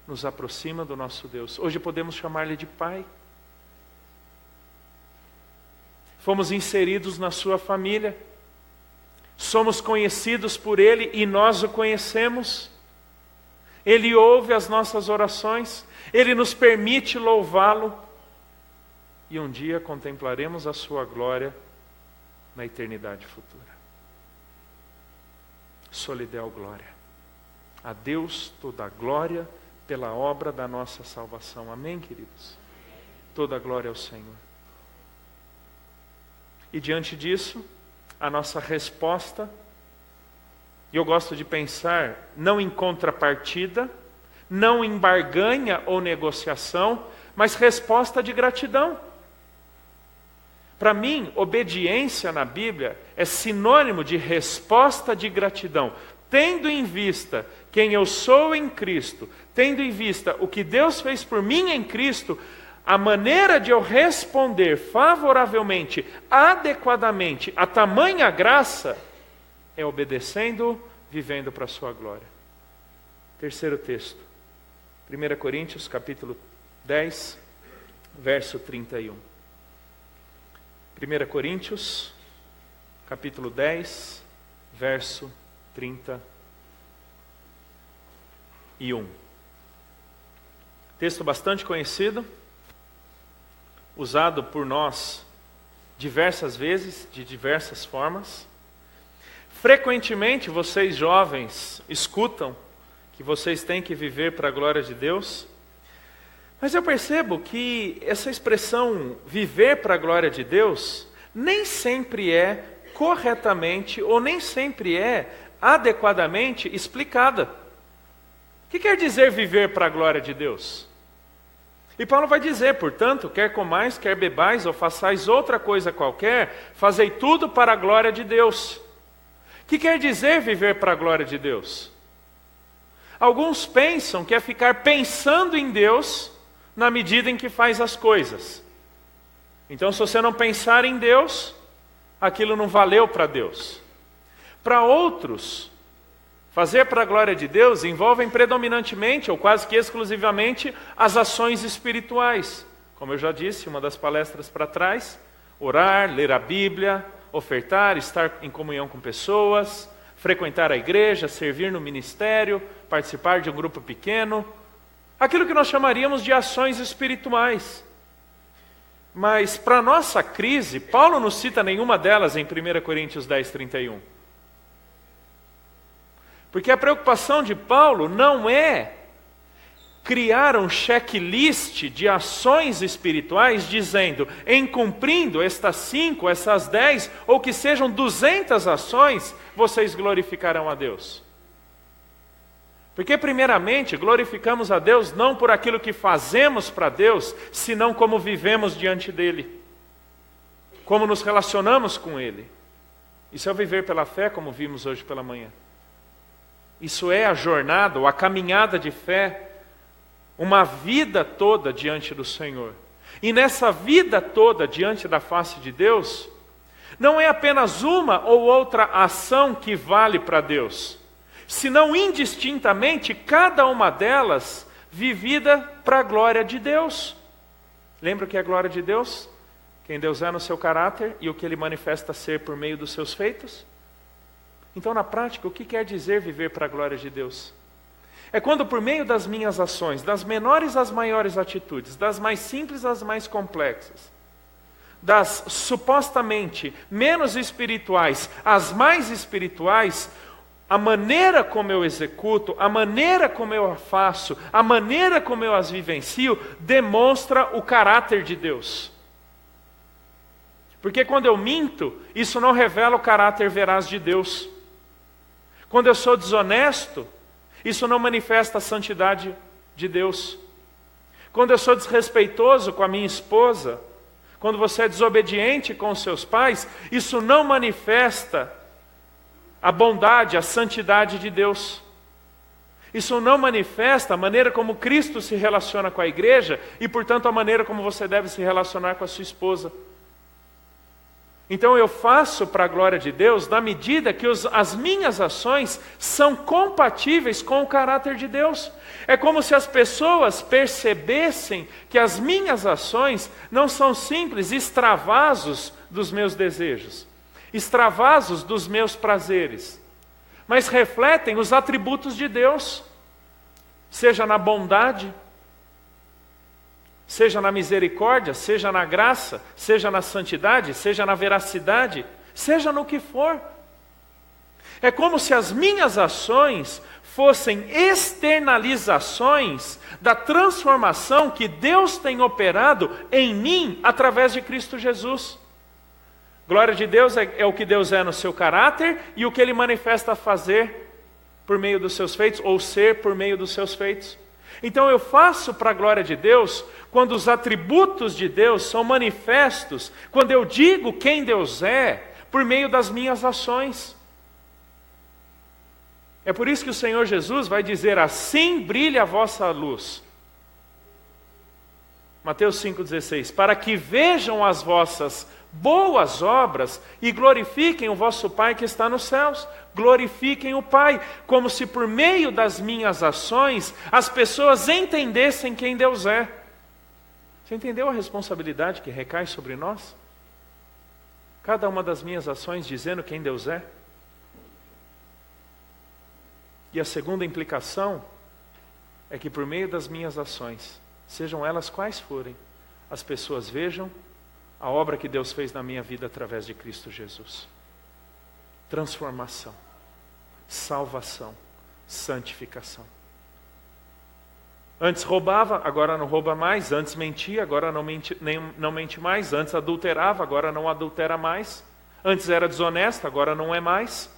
nos aproxima do nosso Deus. Hoje podemos chamar-lhe de Pai. Fomos inseridos na sua família, somos conhecidos por Ele e nós o conhecemos. Ele ouve as nossas orações, Ele nos permite louvá-lo, e um dia contemplaremos a sua glória na eternidade futura. Só lhe deu glória. A Deus toda a glória pela obra da nossa salvação. Amém, queridos? Toda a glória ao Senhor. E diante disso, a nossa resposta, e eu gosto de pensar, não em contrapartida, não em barganha ou negociação, mas resposta de gratidão. Para mim, obediência na Bíblia é sinônimo de resposta de gratidão. Tendo em vista quem eu sou em Cristo, tendo em vista o que Deus fez por mim em Cristo, a maneira de eu responder favoravelmente, adequadamente, a tamanha graça, é obedecendo, vivendo para a sua glória. terceiro texto. 1 Coríntios, capítulo 10, verso 31. 1 Coríntios, capítulo 10, verso 31. Texto bastante conhecido, usado por nós diversas vezes, de diversas formas. Frequentemente vocês jovens escutam que vocês têm que viver para a glória de Deus. Mas eu percebo que essa expressão viver para a glória de Deus nem sempre é corretamente ou nem sempre é adequadamente explicada. O que quer dizer viver para a glória de Deus? E Paulo vai dizer, portanto, quer comais, quer bebais ou façais outra coisa qualquer, fazei tudo para a glória de Deus. O que quer dizer viver para a glória de Deus? Alguns pensam que é ficar pensando em Deus na medida em que faz as coisas. Então, se você não pensar em Deus, aquilo não valeu para Deus. Para outros, fazer para a glória de Deus envolve predominantemente, ou quase que exclusivamente, as ações espirituais. Como eu já disse, uma das palestras para trás, orar, ler a Bíblia, ofertar, estar em comunhão com pessoas, frequentar a igreja, servir no ministério, participar de um grupo pequeno, aquilo que nós chamaríamos de ações espirituais. Mas para a nossa crise, Paulo não cita nenhuma delas em 1 Coríntios 10, 31. Porque a preocupação de Paulo não é criar um checklist de ações espirituais dizendo, em cumprindo estas 5, essas 10, ou que sejam 200 ações, vocês glorificarão a Deus. Porque primeiramente glorificamos a Deus não por aquilo que fazemos para Deus, senão como vivemos diante dEle. Como nos relacionamos com Ele. Isso é o viver pela fé, como vimos hoje pela manhã. Isso é a jornada, ou a caminhada de fé, uma vida toda diante do Senhor. E nessa vida toda diante da face de Deus, não é apenas uma ou outra ação que vale para Deus, senão indistintamente cada uma delas vivida para a glória de Deus. Lembra o que é a glória de Deus? Quem Deus é no seu caráter e o que Ele manifesta ser por meio dos seus feitos? Então, na prática, o que quer dizer viver para a glória de Deus? É quando por meio das minhas ações, das menores às maiores atitudes, das mais simples às mais complexas, das supostamente menos espirituais às mais espirituais, a maneira como eu executo, a maneira como eu a faço, a maneira como eu as vivencio, demonstra o caráter de Deus. Porque quando eu minto, isso não revela o caráter veraz de Deus. Quando eu sou desonesto, isso não manifesta a santidade de Deus. Quando eu sou desrespeitoso com a minha esposa, quando você é desobediente com os seus pais, isso não manifesta a bondade, a santidade de Deus. Isso não manifesta a maneira como Cristo se relaciona com a igreja e, portanto, a maneira como você deve se relacionar com a sua esposa. Então eu faço para a glória de Deus na medida que as minhas ações são compatíveis com o caráter de Deus. É como se as pessoas percebessem que as minhas ações não são simples extravasos dos meus desejos, extravasos dos meus prazeres, mas refletem os atributos de Deus, seja na bondade, seja na misericórdia, seja na graça, seja na santidade, seja na veracidade, seja no que for. É como se as minhas ações fossem externalizações da transformação que Deus tem operado em mim através de Cristo Jesus. Glória de Deus é o que Deus é no seu caráter e o que Ele manifesta a fazer por meio dos seus feitos, ou ser por meio dos seus feitos. Então eu faço para a glória de Deus quando os atributos de Deus são manifestos, quando eu digo quem Deus é, por meio das minhas ações. É por isso que o Senhor Jesus vai dizer, assim brilha a vossa luz. Mateus 5,16, para que vejam as vossas boas obras e glorifiquem o vosso Pai que está nos céus. Glorifiquem o Pai, como se por meio das minhas ações as pessoas entendessem quem Deus é. Você entendeu a responsabilidade que recai sobre nós? Cada uma das minhas ações dizendo quem Deus é. E a segunda implicação é que por meio das minhas ações, sejam elas quais forem, as pessoas vejam a obra que Deus fez na minha vida através de Cristo Jesus. Transformação, salvação, santificação. Antes roubava, agora não rouba mais. Antes mentia, agora não mente mais. Antes adulterava, agora não adultera mais. Antes era desonesto, agora não é mais.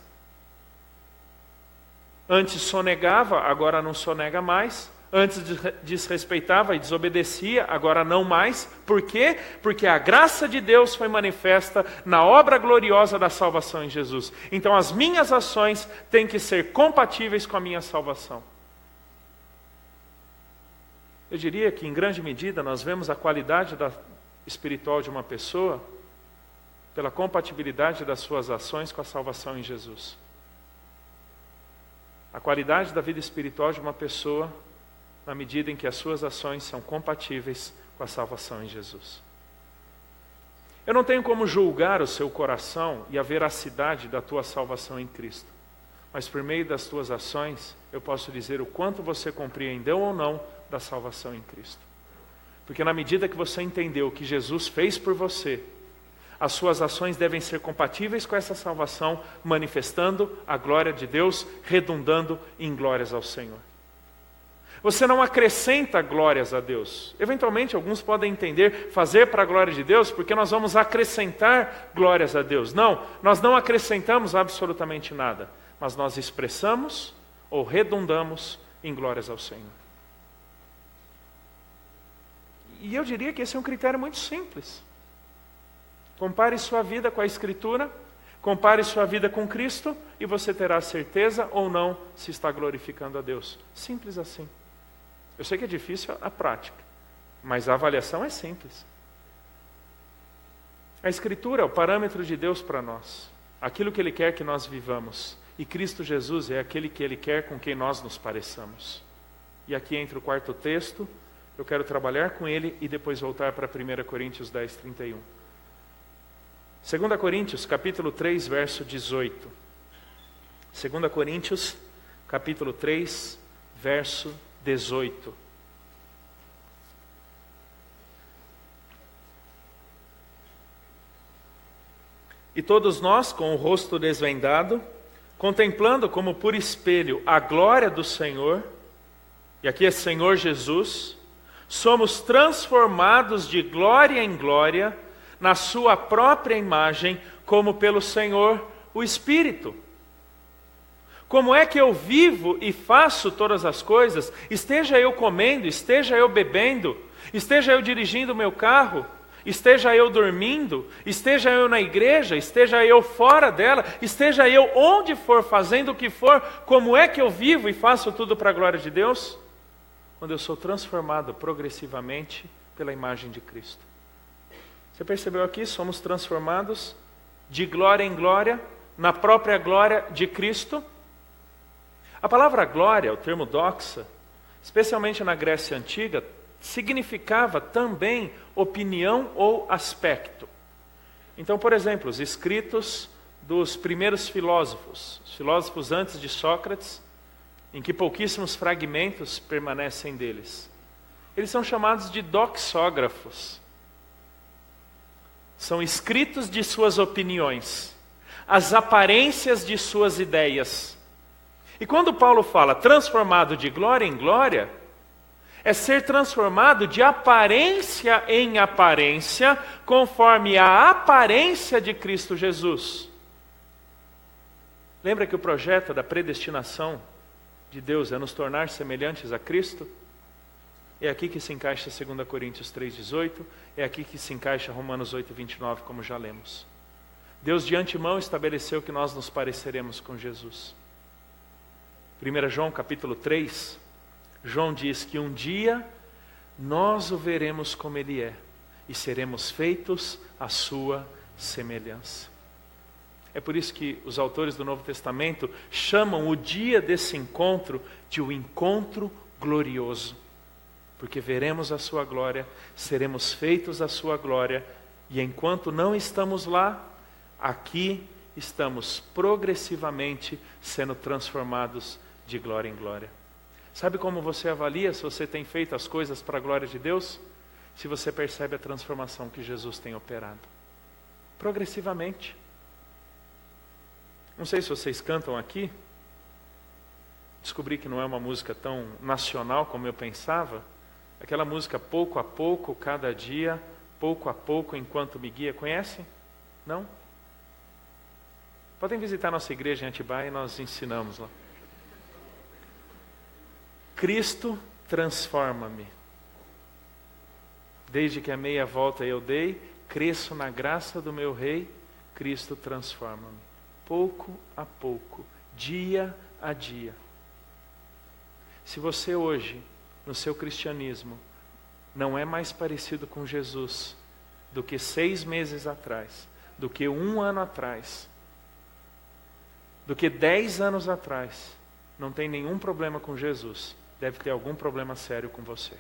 Antes sonegava, agora não sonega mais. Antes desrespeitava e desobedecia, agora não mais. Por quê? Porque a graça de Deus foi manifesta na obra gloriosa da salvação em Jesus. Então as minhas ações têm que ser compatíveis com a minha salvação. Eu diria que em grande medida nós vemos a qualidade espiritual de uma pessoa pela compatibilidade das suas ações com a salvação em Jesus. A qualidade da vida espiritual de uma pessoa na medida em que as suas ações são compatíveis com a salvação em Jesus. Eu não tenho como julgar o seu coração e a veracidade da tua salvação em Cristo, mas por meio das tuas ações eu posso dizer o quanto você compreendeu ou não da salvação em Cristo. Porque na medida que você entendeu o que Jesus fez por você, as suas ações devem ser compatíveis com essa salvação, manifestando a glória de Deus, redundando em glórias ao Senhor. Você não acrescenta glórias a Deus. Eventualmente alguns podem entender fazer para a glória de Deus, porque nós vamos acrescentar glórias a Deus. Não, nós não acrescentamos absolutamente nada, mas nós expressamos ou redundamos em glórias ao Senhor. E eu diria que esse é um critério muito simples. Compare sua vida com a Escritura, compare sua vida com Cristo e você terá certeza ou não se está glorificando a Deus. Simples assim. Eu sei que é difícil a prática, mas a avaliação é simples. A Escritura é o parâmetro de Deus para nós, aquilo que Ele quer que nós vivamos. E Cristo Jesus é aquele que Ele quer com quem nós nos pareçamos. E aqui entra o quarto texto. Eu quero trabalhar com ele e depois voltar para 1 Coríntios 10, 31. 2 Coríntios, capítulo 3, verso 18. 2 Coríntios, capítulo 3, verso 18. E todos nós, com o rosto desvendado, contemplando como por espelho a glória do Senhor, e aqui é Senhor Jesus, somos transformados de glória em glória na sua própria imagem, como pelo Senhor o Espírito. Como é que eu vivo e faço todas as coisas, esteja eu comendo, esteja eu bebendo, esteja eu dirigindo o meu carro, esteja eu dormindo, esteja eu na igreja, esteja eu fora dela, esteja eu onde for, fazendo o que for, como é que eu vivo e faço tudo para a glória de Deus? Quando eu sou transformado progressivamente pela imagem de Cristo. Você percebeu aqui? Somos transformados de glória em glória, na própria glória de Cristo. A palavra glória, o termo doxa, especialmente na Grécia Antiga, significava também opinião ou aspecto. Então, por exemplo, os escritos dos primeiros filósofos, os filósofos antes de Sócrates, em que pouquíssimos fragmentos permanecem deles. Eles são chamados de doxógrafos. São escritos de suas opiniões, as aparências de suas ideias. E quando Paulo fala transformado de glória em glória, é ser transformado de aparência em aparência, conforme a aparência de Cristo Jesus. Lembra que o projeto da predestinação de Deus é nos tornar semelhantes a Cristo? É aqui que se encaixa 2 Coríntios 3,18, é aqui que se encaixa Romanos 8,29, como já lemos. Deus de antemão estabeleceu que nós nos pareceremos com Jesus. 1 João capítulo 3, João diz que um dia nós o veremos como Ele é, e seremos feitos à sua semelhança. É por isso que os autores do Novo Testamento chamam o dia desse encontro de o encontro glorioso. Porque veremos a sua glória, seremos feitos à sua glória, e enquanto não estamos lá, aqui estamos progressivamente sendo transformados de glória em glória. Sabe como você avalia se você tem feito as coisas para a glória de Deus? Se você percebe a transformação que Jesus tem operado. Progressivamente. Não sei se vocês cantam aqui. Descobri que não é uma música tão nacional como eu pensava. Aquela música pouco a pouco, cada dia, pouco a pouco, enquanto me guia. Conhecem? Não? Podem visitar nossa igreja em Atibaia e nós ensinamos lá. Cristo transforma-me. Desde que a meia volta eu dei, cresço na graça do meu Rei, Cristo transforma-me. Pouco a pouco, dia a dia. Se você hoje, no seu cristianismo, não é mais parecido com Jesus do que 6 meses atrás, do que 1 ano atrás, do que 10 anos atrás, não tem nenhum problema com Jesus. Deve ter algum problema sério com você.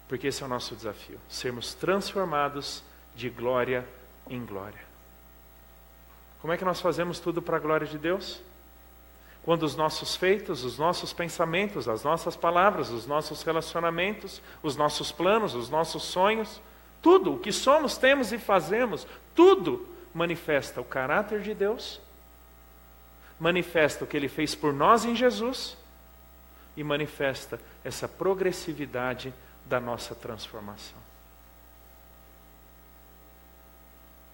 Porque esse é o nosso desafio. Sermos transformados de glória em glória. Como é que nós fazemos tudo para a glória de Deus? Quando os nossos feitos, os nossos pensamentos, as nossas palavras, os nossos relacionamentos, os nossos planos, os nossos sonhos, tudo o que somos, temos e fazemos, tudo manifesta o caráter de Deus, manifesta o que Ele fez por nós em Jesus e manifesta essa progressividade da nossa transformação.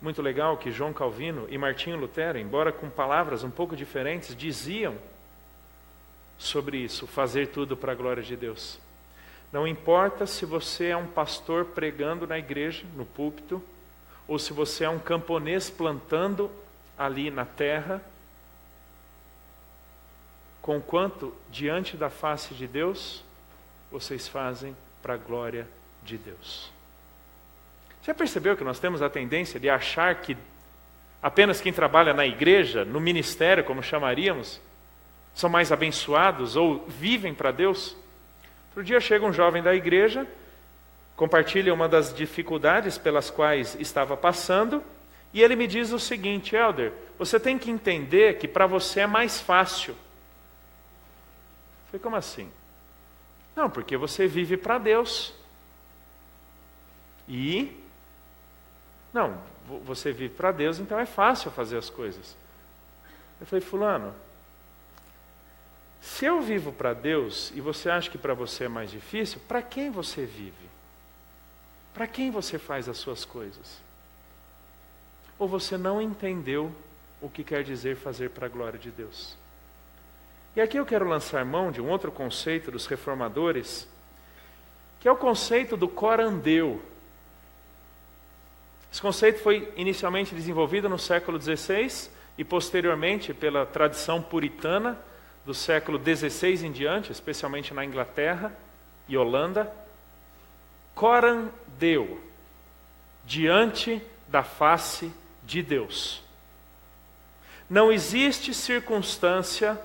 Muito legal que João Calvino e Martinho Lutero, embora com palavras um pouco diferentes, diziam sobre isso, fazer tudo para a glória de Deus. Não importa se você é um pastor pregando na igreja, no púlpito, ou se você é um camponês plantando ali na terra, conquanto diante da face de Deus, vocês fazem para a glória de Deus. Já percebeu que nós temos a tendência de achar que apenas quem trabalha na igreja, no ministério, como chamaríamos, são mais abençoados ou vivem para Deus? Outro dia chega um jovem da igreja, compartilha uma das dificuldades pelas quais estava passando, e ele me diz o seguinte: Elder, você tem que entender que para você é mais fácil. Eu falei, como assim? Não, porque você vive para Deus. E? Não, você vive para Deus, então é fácil fazer as coisas. Eu falei, fulano, se eu vivo para Deus e você acha que para você é mais difícil, para quem você vive? Para quem você faz as suas coisas? Ou você não entendeu o que quer dizer fazer para a glória de Deus? E aqui eu quero lançar mão de um outro conceito dos reformadores, que é o conceito do corandeu. Esse conceito foi inicialmente desenvolvido no século XVI e posteriormente pela tradição puritana do século XVI em diante, especialmente na Inglaterra e Holanda. Corandeu, diante da face de Deus. Não existe circunstância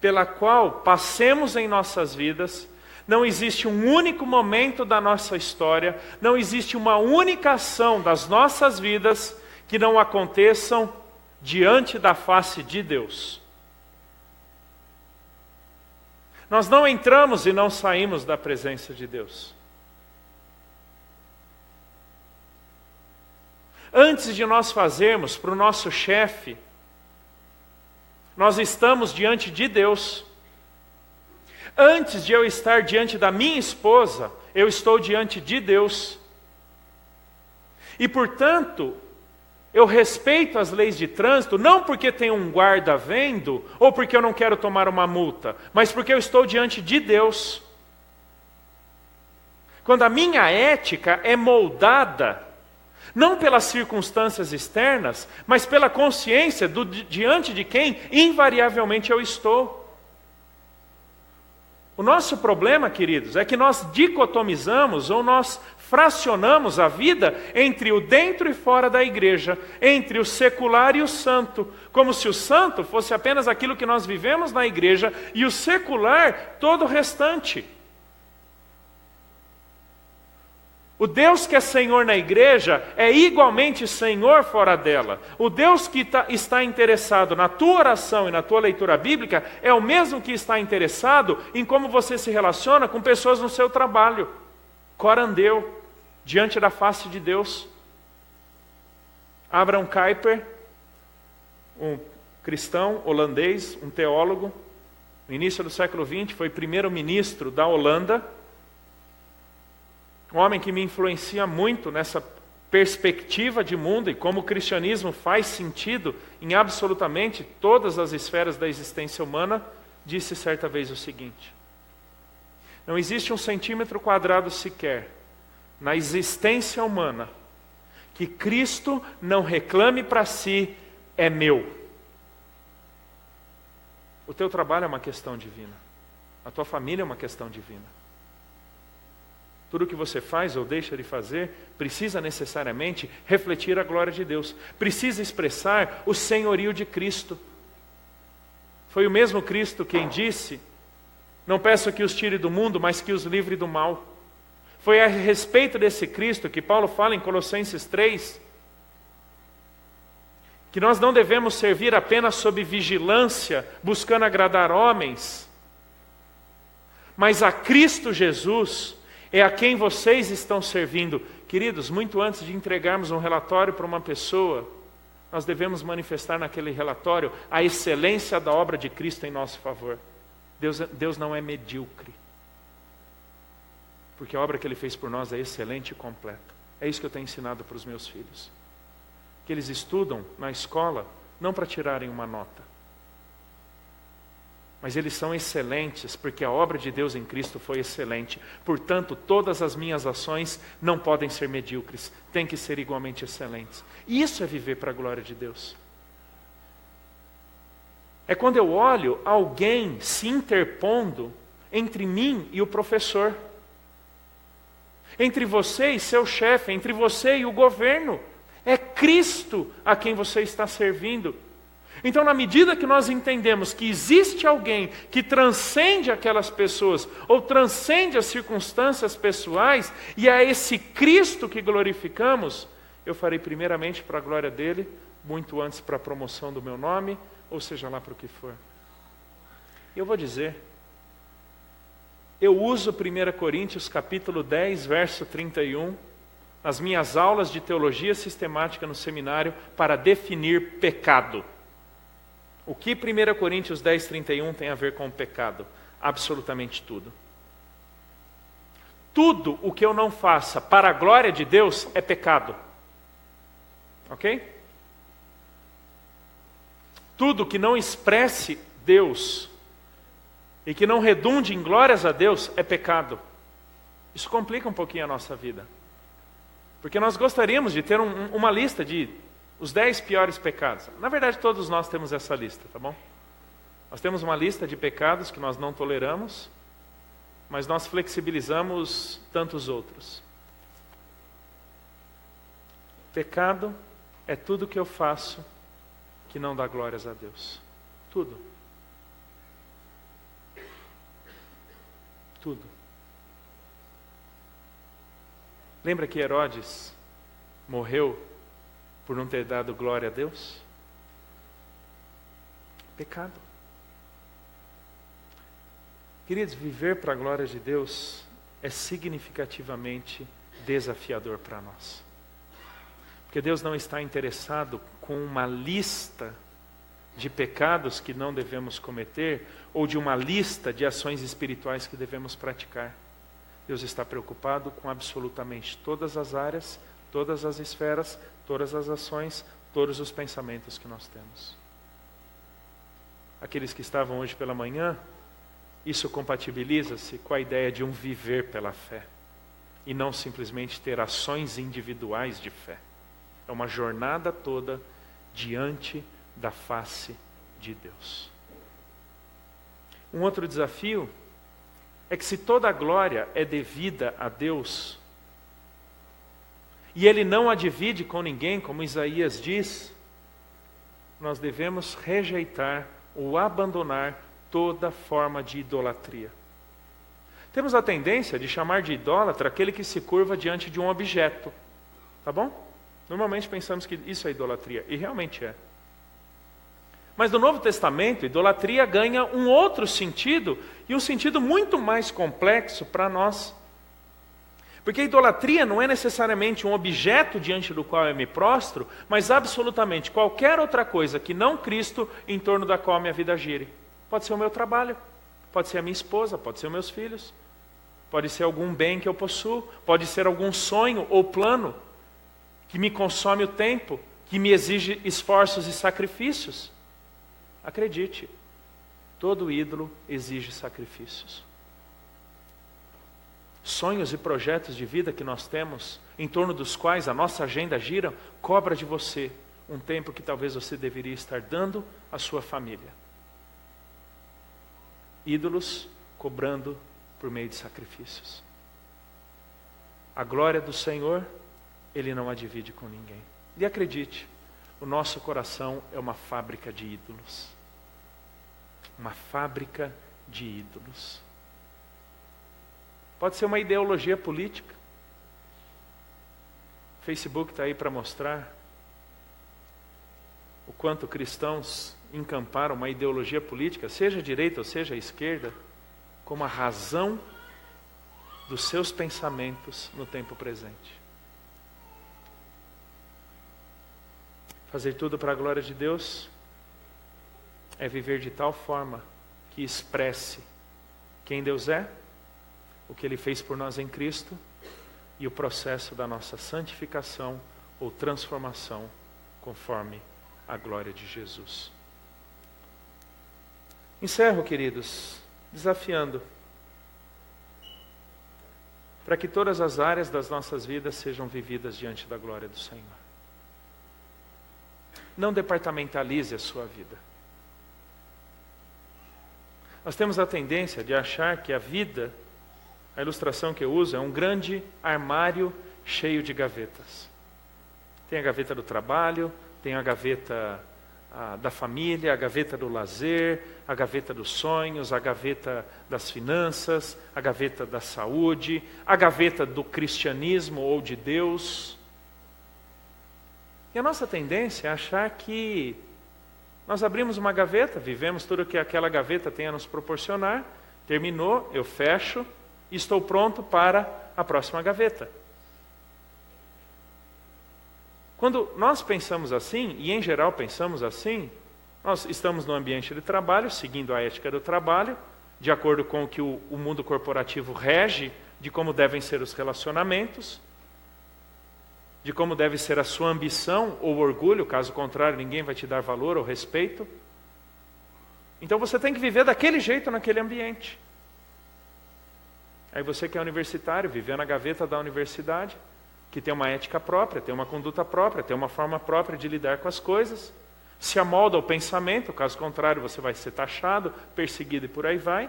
pela qual passemos em nossas vidas, não existe um único momento da nossa história, não existe uma única ação das nossas vidas que não aconteçam diante da face de Deus. Nós não entramos e não saímos da presença de Deus. Antes de nós fazermos para o nosso chefe, nós estamos diante de Deus. Antes de eu estar diante da minha esposa, eu estou diante de Deus. E, portanto, eu respeito as leis de trânsito, não porque tem um guarda vendo, ou porque eu não quero tomar uma multa, mas porque eu estou diante de Deus. Quando a minha ética é moldada, não pelas circunstâncias externas, mas pela consciência diante de quem invariavelmente eu estou. O nosso problema, queridos, é que nós dicotomizamos ou nós fracionamos a vida entre o dentro e fora da igreja, entre o secular e o santo, como se o santo fosse apenas aquilo que nós vivemos na igreja e o secular todo o restante. O Deus que é Senhor na igreja é igualmente Senhor fora dela. O Deus que está interessado na tua oração e na tua leitura bíblica é o mesmo que está interessado em como você se relaciona com pessoas no seu trabalho. Corandeu, diante da face de Deus. Abraham Kuyper, um cristão holandês, um teólogo, no início do século XX, foi primeiro-ministro da Holanda. Um homem que me influencia muito nessa perspectiva de mundo e como o cristianismo faz sentido em absolutamente todas as esferas da existência humana, disse certa vez o seguinte: não existe 1 centímetro quadrado sequer na existência humana que Cristo não reclame para si, é meu. O teu trabalho é uma questão divina. A tua família é uma questão divina. Tudo o que você faz ou deixa de fazer precisa necessariamente refletir a glória de Deus. Precisa expressar o senhorio de Cristo. Foi o mesmo Cristo quem disse: não peço que os tire do mundo, mas que os livre do mal. Foi a respeito desse Cristo que Paulo fala em Colossenses 3, que nós não devemos servir apenas sob vigilância, buscando agradar homens, mas a Cristo Jesus é a quem vocês estão servindo. Queridos, muito antes de entregarmos um relatório para uma pessoa, nós devemos manifestar naquele relatório a excelência da obra de Cristo em nosso favor. Deus não é medíocre, porque a obra que Ele fez por nós é excelente e completa. É isso que eu tenho ensinado para os meus filhos. Que eles estudam na escola, não para tirarem uma nota, mas eles são excelentes, porque a obra de Deus em Cristo foi excelente. Portanto, todas as minhas ações não podem ser medíocres, têm que ser igualmente excelentes. E isso é viver para a glória de Deus. É quando eu olho alguém se interpondo entre mim e o professor, entre você e seu chefe, entre você e o governo. É Cristo a quem você está servindo. Então, na medida que nós entendemos que existe alguém que transcende aquelas pessoas, ou transcende as circunstâncias pessoais, e é esse Cristo que glorificamos, eu farei primeiramente para a glória dele, muito antes para a promoção do meu nome, ou seja lá para o que for. Eu vou dizer, eu uso 1 Coríntios capítulo 10, verso 31, nas minhas aulas de teologia sistemática no seminário, para definir pecado. O que 1 Coríntios 10, 31 tem a ver com o pecado? Absolutamente tudo. Tudo o que eu não faça para a glória de Deus é pecado. Ok? Tudo que não expresse Deus e que não redunde em glórias a Deus é pecado. Isso complica um pouquinho a nossa vida. Porque nós gostaríamos de ter uma lista de os 10 piores pecados. Na verdade, todos nós temos essa lista, tá bom? Nós temos uma lista de pecados que nós não toleramos, mas nós flexibilizamos tantos outros. Pecado é tudo que eu faço que não dá glórias a Deus. Tudo. Tudo. Lembra que Herodes morreu por não ter dado glória a Deus? Pecado. Queridos, viver para a glória de Deus é significativamente desafiador para nós. Porque Deus não está interessado com uma lista de pecados que não devemos cometer, ou de uma lista de ações espirituais que devemos praticar. Deus está preocupado com absolutamente todas as áreas, todas as esferas, todas as ações, todos os pensamentos que nós temos. Aqueles que estavam hoje pela manhã, isso compatibiliza-se com a ideia de um viver pela fé, e não simplesmente ter ações individuais de fé. É uma jornada toda diante da face de Deus. Um outro desafio é que se toda a glória é devida a Deus, e Ele não a divide com ninguém, como Isaías diz, nós devemos rejeitar ou abandonar toda forma de idolatria. Temos a tendência de chamar de idólatra aquele que se curva diante de um objeto, tá bom? Normalmente pensamos que isso é idolatria, e realmente é. Mas no Novo Testamento, idolatria ganha um outro sentido, e um sentido muito mais complexo para nós. Porque idolatria não é necessariamente um objeto diante do qual eu me prostro, mas absolutamente qualquer outra coisa que não Cristo em torno da qual minha vida gire. Pode ser o meu trabalho, pode ser a minha esposa, pode ser os meus filhos, pode ser algum bem que eu possuo, pode ser algum sonho ou plano que me consome o tempo, que me exige esforços e sacrifícios. Acredite, todo ídolo exige sacrifícios. Sonhos e projetos de vida que nós temos, em torno dos quais a nossa agenda gira, cobra de você um tempo que talvez você deveria estar dando à sua família. Ídolos cobrando por meio de sacrifícios. A glória do Senhor, Ele não a divide com ninguém. E acredite, o nosso coração é uma fábrica de ídolos. Uma fábrica de ídolos. Pode ser uma ideologia política. O Facebook está aí para mostrar o quanto cristãos encamparam uma ideologia política, seja a direita ou seja a esquerda, como a razão dos seus pensamentos no tempo presente. Fazer tudo para a glória de Deus é viver de tal forma que expresse quem Deus é, o que Ele fez por nós em Cristo e o processo da nossa santificação ou transformação conforme a glória de Jesus. Encerro, queridos, desafiando para que todas as áreas das nossas vidas sejam vividas diante da glória do Senhor. Não departamentalize a sua vida. Nós temos a tendência de achar que a vida, a ilustração que eu uso, é um grande armário cheio de gavetas. Tem a gaveta do trabalho, tem a gaveta da família, a gaveta do lazer, a gaveta dos sonhos, a gaveta das finanças, a gaveta da saúde, a gaveta do cristianismo ou de Deus. E a nossa tendência é achar que nós abrimos uma gaveta, vivemos tudo o que aquela gaveta tem a nos proporcionar, terminou, eu fecho e estou pronto para a próxima gaveta. Quando nós pensamos assim, e em geral pensamos assim, nós estamos no ambiente de trabalho, seguindo a ética do trabalho, de acordo com o que o mundo corporativo rege, de como devem ser os relacionamentos, de como deve ser a sua ambição ou orgulho, caso contrário ninguém vai te dar valor ou respeito. Então você tem que viver daquele jeito naquele ambiente. Aí você que é universitário, viver na gaveta da universidade, que tem uma ética própria, tem uma conduta própria, tem uma forma própria de lidar com as coisas, se amolda ao pensamento, caso contrário você vai ser taxado, perseguido e por aí vai.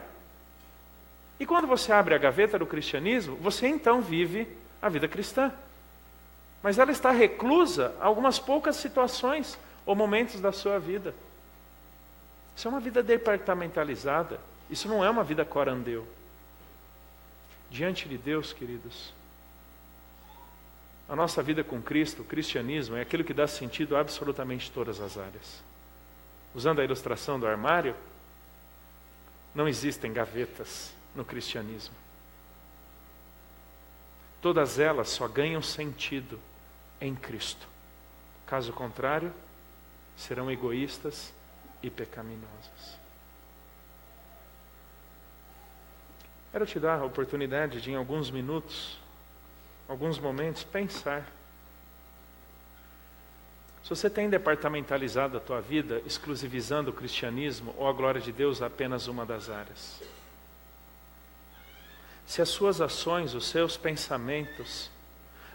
E quando você abre a gaveta do cristianismo, você então vive a vida cristã. Mas ela está reclusa a algumas poucas situações ou momentos da sua vida. Isso é uma vida departamentalizada, isso não é uma vida corandeu. Diante de Deus, queridos, a nossa vida com Cristo, o cristianismo, é aquilo que dá sentido a absolutamente todas as áreas. Usando a ilustração do armário, não existem gavetas no cristianismo. Todas elas só ganham sentido em Cristo. Caso contrário, serão egoístas e pecaminosas. Quero te dar a oportunidade de, em alguns minutos, alguns momentos, pensar. Se você tem departamentalizado a tua vida, exclusivizando o cristianismo ou a glória de Deus a apenas uma das áreas. Se as suas ações, os seus pensamentos,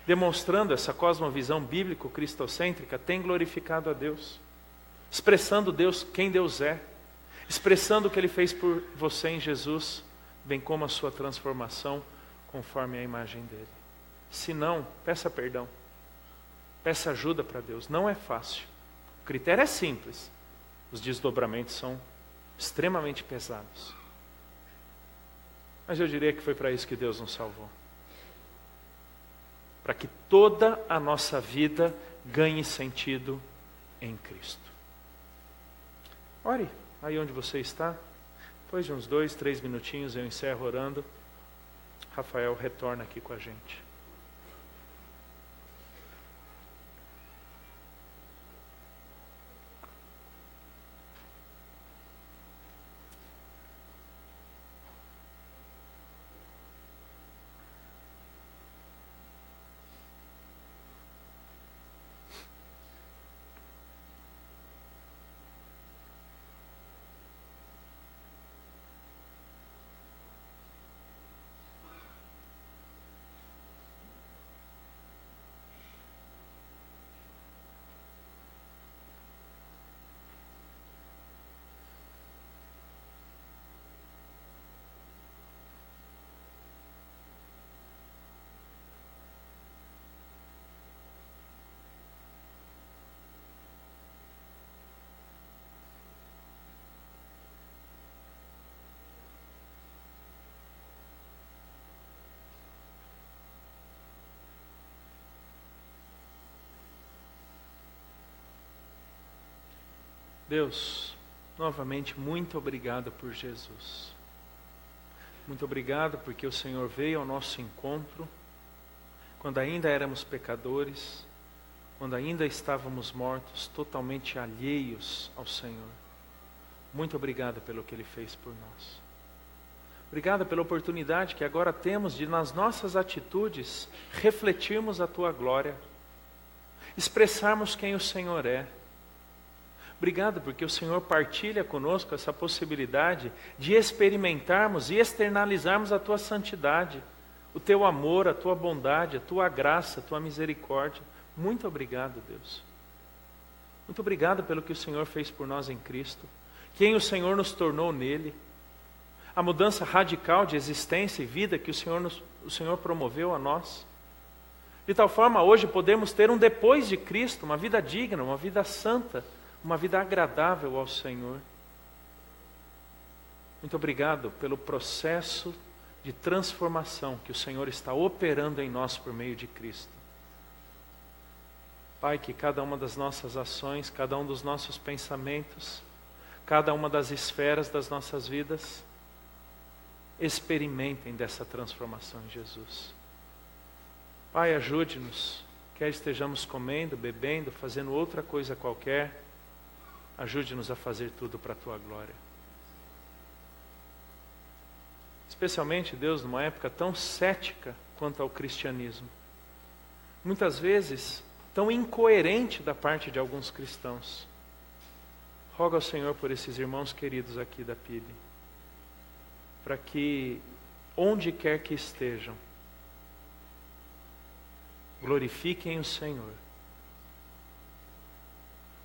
demonstrando essa cosmovisão bíblico-cristocêntrica, têm glorificado a Deus, expressando Deus, quem Deus é, expressando o que Ele fez por você em Jesus, bem como a sua transformação conforme a imagem dele. Se não, peça perdão. Peça ajuda para Deus. Não é fácil. O critério é simples. Os desdobramentos são extremamente pesados. Mas eu diria que foi para isso que Deus nos salvou. Para que toda a nossa vida ganhe sentido em Cristo. Ore aí onde você está. Depois de uns 2, 3 minutinhos eu encerro orando. Rafael retorna aqui com a gente. Deus, novamente, muito obrigado por Jesus. Muito obrigado porque o Senhor veio ao nosso encontro, quando ainda éramos pecadores, quando ainda estávamos mortos, totalmente alheios ao Senhor. Muito obrigado pelo que Ele fez por nós. Obrigado pela oportunidade que agora temos de, nas nossas atitudes, refletirmos a Tua glória, expressarmos quem o Senhor é. Obrigado porque o Senhor partilha conosco essa possibilidade de experimentarmos e externalizarmos a Tua santidade, o Teu amor, a Tua bondade, a Tua graça, a Tua misericórdia. Muito obrigado, Deus. Muito obrigado pelo que o Senhor fez por nós em Cristo, quem o Senhor nos tornou nele, a mudança radical de existência e vida que o Senhor promoveu a nós. De tal forma, hoje podemos ter um depois de Cristo, uma vida digna, uma vida santa, uma vida agradável ao Senhor. Muito obrigado pelo processo de transformação que o Senhor está operando em nós por meio de Cristo. Pai, que cada uma das nossas ações, cada um dos nossos pensamentos, cada uma das esferas das nossas vidas, experimentem dessa transformação em Jesus. Pai, ajude-nos, quer estejamos comendo, bebendo, fazendo outra coisa qualquer, ajude-nos a fazer tudo para a Tua glória. Especialmente, Deus, numa época tão cética quanto ao cristianismo. Muitas vezes, tão incoerente da parte de alguns cristãos. Roga ao Senhor por esses irmãos queridos aqui da PIB, para que, onde quer que estejam, glorifiquem o Senhor,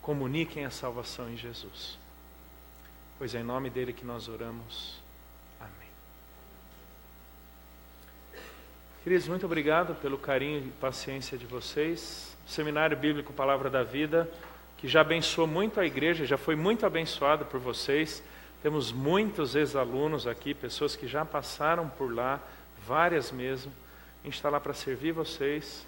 comuniquem a salvação em Jesus. Pois é em nome dele que nós oramos. Amém. Queridos, muito obrigado pelo carinho e paciência de vocês. O Seminário Bíblico Palavra da Vida, que já abençoou muito a igreja, já foi muito abençoado por vocês. Temos muitos ex-alunos aqui, pessoas que já passaram por lá, várias mesmo. A gente está lá para servir vocês.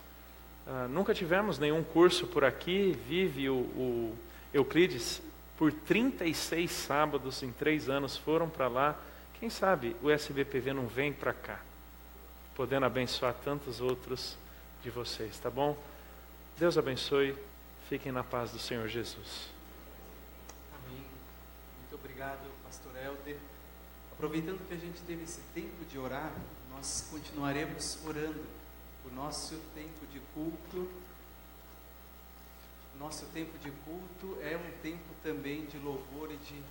Nunca tivemos nenhum curso por aqui. Vive o Euclides por 36 sábados em 3 anos foram para lá. Quem sabe o SBPV não vem para cá, podendo abençoar tantos outros de vocês, tá bom? Deus abençoe, fiquem na paz do Senhor Jesus. Amém. Muito obrigado, pastor Helder. Aproveitando que a gente teve esse tempo de orar, nós continuaremos orando. O nosso tempo de culto, é um tempo também de louvor e de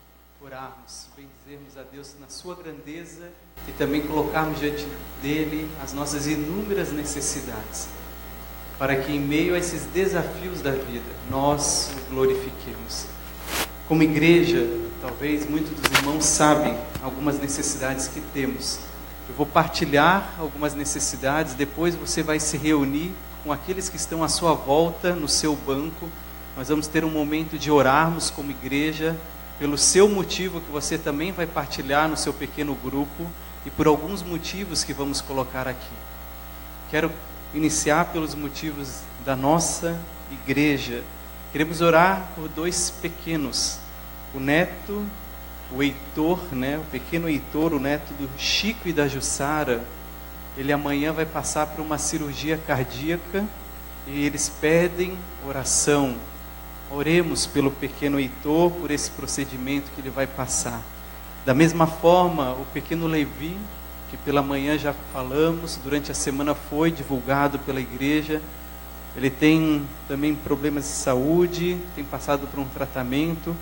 orarmos, bendizermos a Deus na sua grandeza e também colocarmos diante dele as nossas inúmeras necessidades, para que em meio a esses desafios da vida, nós o glorifiquemos. Como igreja, talvez muitos dos irmãos sabem algumas necessidades que temos, Eu vou partilhar algumas necessidades, depois você vai se reunir com aqueles que estão à sua volta, no seu banco. Nós vamos ter um momento de orarmos como igreja, pelo seu motivo que você também vai partilhar no seu pequeno grupo, e por alguns motivos que vamos colocar aqui. Quero iniciar pelos motivos da nossa igreja. Queremos orar por dois pequenos, o Neto, o Heitor, o pequeno Heitor, o neto do Chico e da Jussara. Ele amanhã vai passar por uma cirurgia cardíaca e eles pedem oração. Oremos pelo pequeno Heitor, por esse procedimento que ele vai passar. Da mesma forma, o pequeno Levi, que pela manhã já falamos, durante a semana foi divulgado pela igreja. Ele tem também problemas de saúde, tem passado por um tratamento.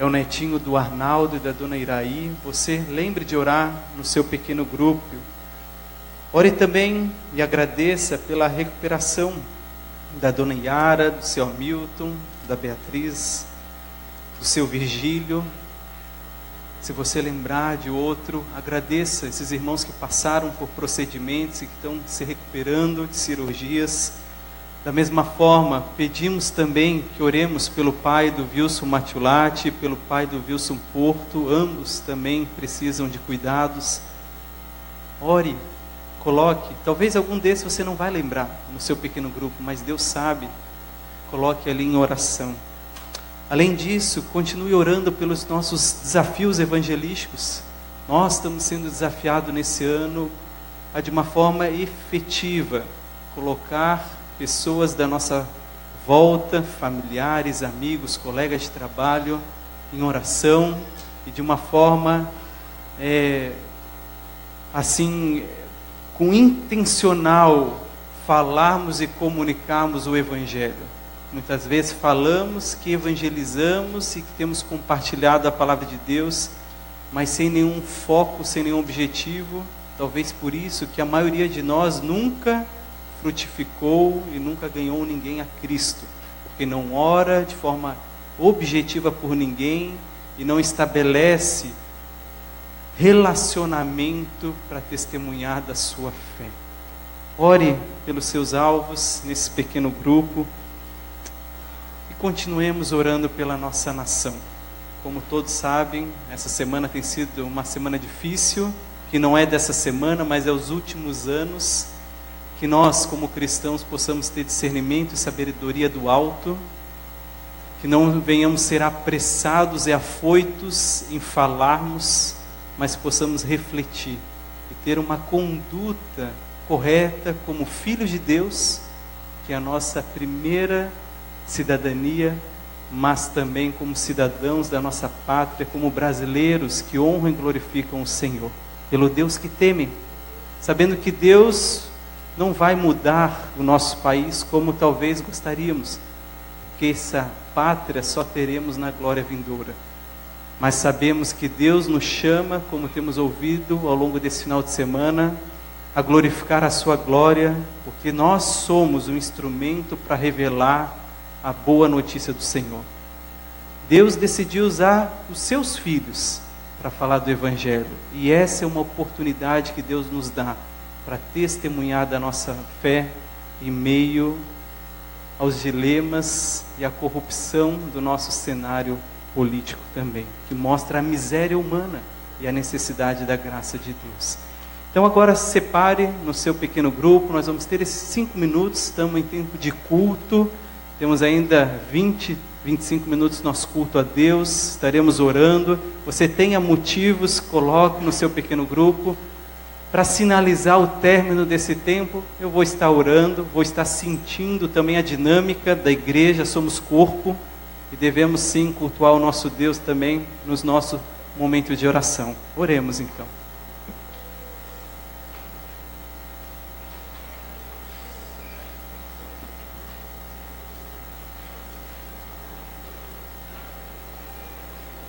É o netinho do Arnaldo e da dona Iraí. Você lembre de orar no seu pequeno grupo. Ore também e agradeça pela recuperação da dona Yara, do seu Hamilton, da Beatriz, do seu Virgílio. Se você lembrar de outro, agradeça esses irmãos que passaram por procedimentos e que estão se recuperando de cirurgias. Da mesma forma, pedimos também que oremos pelo pai do Wilson Matiulati, pelo pai do Wilson Porto. Ambos também precisam de cuidados. Ore, coloque. Talvez algum desses você não vai lembrar no seu pequeno grupo, mas Deus sabe. Coloque ali em oração. Além disso, continue orando pelos nossos desafios evangelísticos. Nós estamos sendo desafiados nesse ano a, de uma forma efetiva, colocar pessoas da nossa volta, familiares, amigos, colegas de trabalho, em oração e de uma forma com intencional falarmos e comunicarmos o Evangelho. Muitas vezes falamos que evangelizamos e que temos compartilhado a palavra de Deus, mas sem nenhum foco, sem nenhum objetivo. Talvez por isso que a maioria de nós nunca frutificou e nunca ganhou ninguém a Cristo, porque não ora de forma objetiva por ninguém e não estabelece relacionamento para testemunhar da sua fé. Ore pelos seus alvos nesse pequeno grupo. Continuemos orando pela nossa nação. Como todos sabem, essa semana tem sido uma semana difícil, que não é dessa semana, mas é os últimos anos, que nós, como cristãos, possamos ter discernimento e sabedoria do alto, que não venhamos ser apressados e afoitos em falarmos, mas possamos refletir e ter uma conduta correta como filhos de Deus, que é a nossa primeira cidadania, mas também como cidadãos da nossa pátria, como brasileiros que honram e glorificam o Senhor, pelo Deus que temem, sabendo que Deus não vai mudar o nosso país como talvez gostaríamos, porque essa pátria só teremos na glória vindoura. Mas sabemos que Deus nos chama, como temos ouvido ao longo desse final de semana, a glorificar a sua glória, porque nós somos um instrumento para revelar a boa notícia do Senhor. Deus decidiu usar os seus filhos para falar do Evangelho, e essa é uma oportunidade que Deus nos dá para testemunhar da nossa fé em meio aos dilemas e à corrupção do nosso cenário político também, que mostra a miséria humana e a necessidade da graça de Deus. Então agora separe no seu pequeno grupo, nós vamos ter esses 5 minutos, estamos em tempo de culto, temos ainda 25 minutos nosso culto a Deus, estaremos orando. Você tenha motivos, coloque no seu pequeno grupo. Para sinalizar o término desse tempo, eu vou estar orando, vou estar sentindo também a dinâmica da igreja, somos corpo, e devemos sim cultuar o nosso Deus também nos nossos momentos de oração. Oremos então.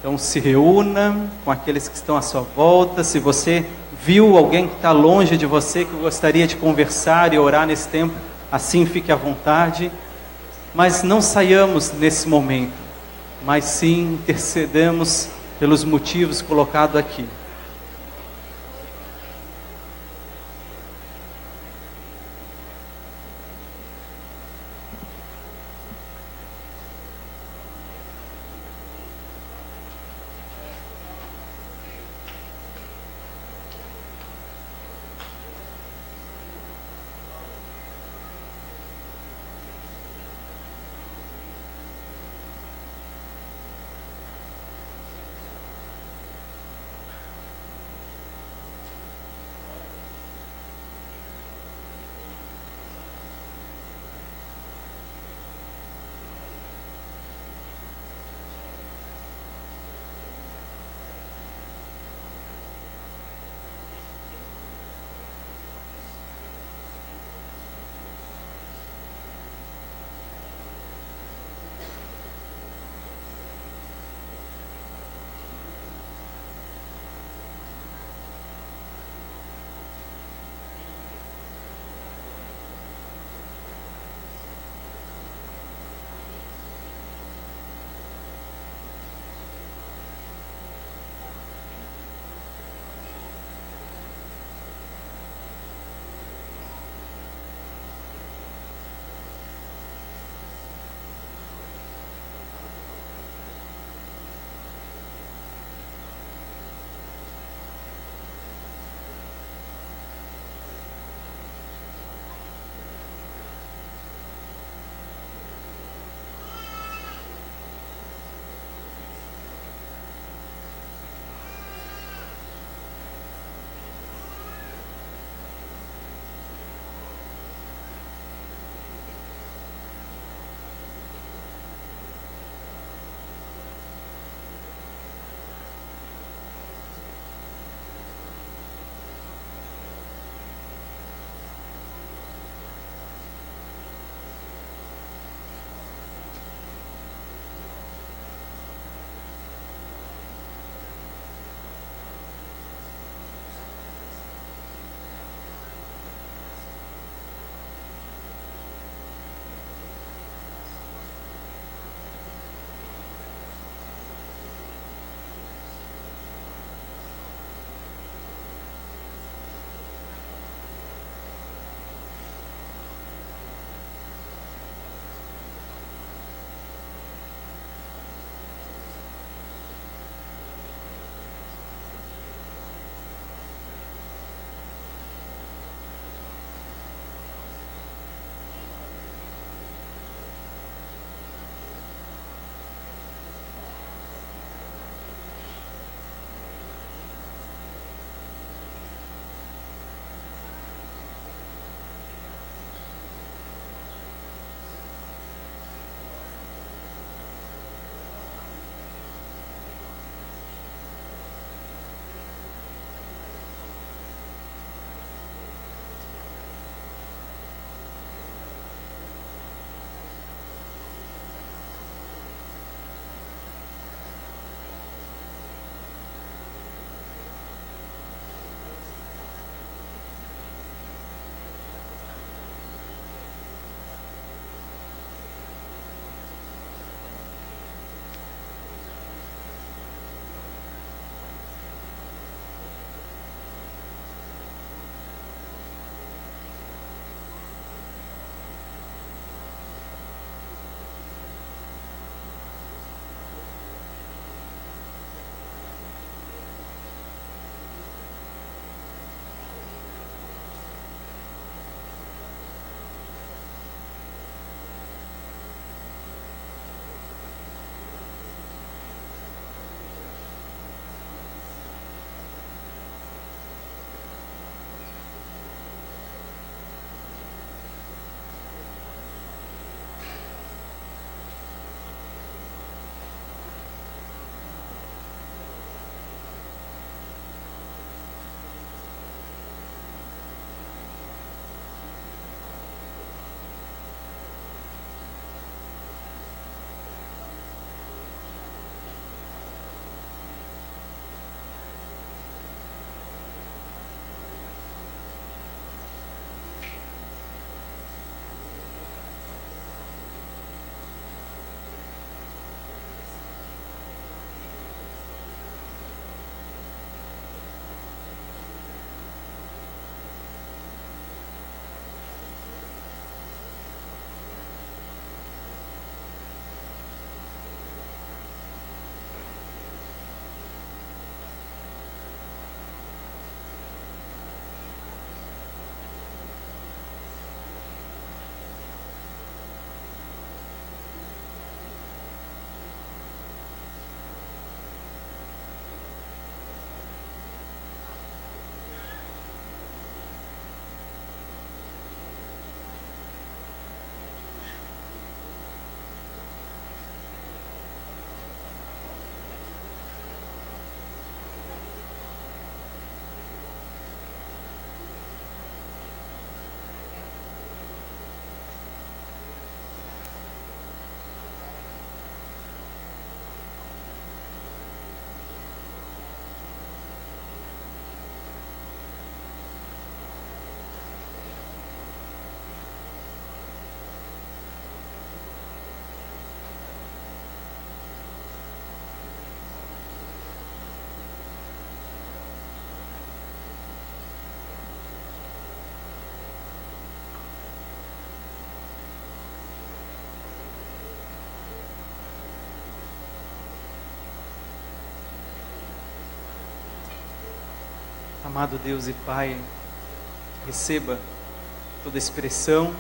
Então se reúna com aqueles que estão à sua volta. Se você viu alguém que está longe de você, que gostaria de conversar e orar nesse tempo, assim fique à vontade. Mas não saiamos nesse momento, mas sim intercedamos pelos motivos colocados aqui. Amado Deus e Pai, receba toda expressão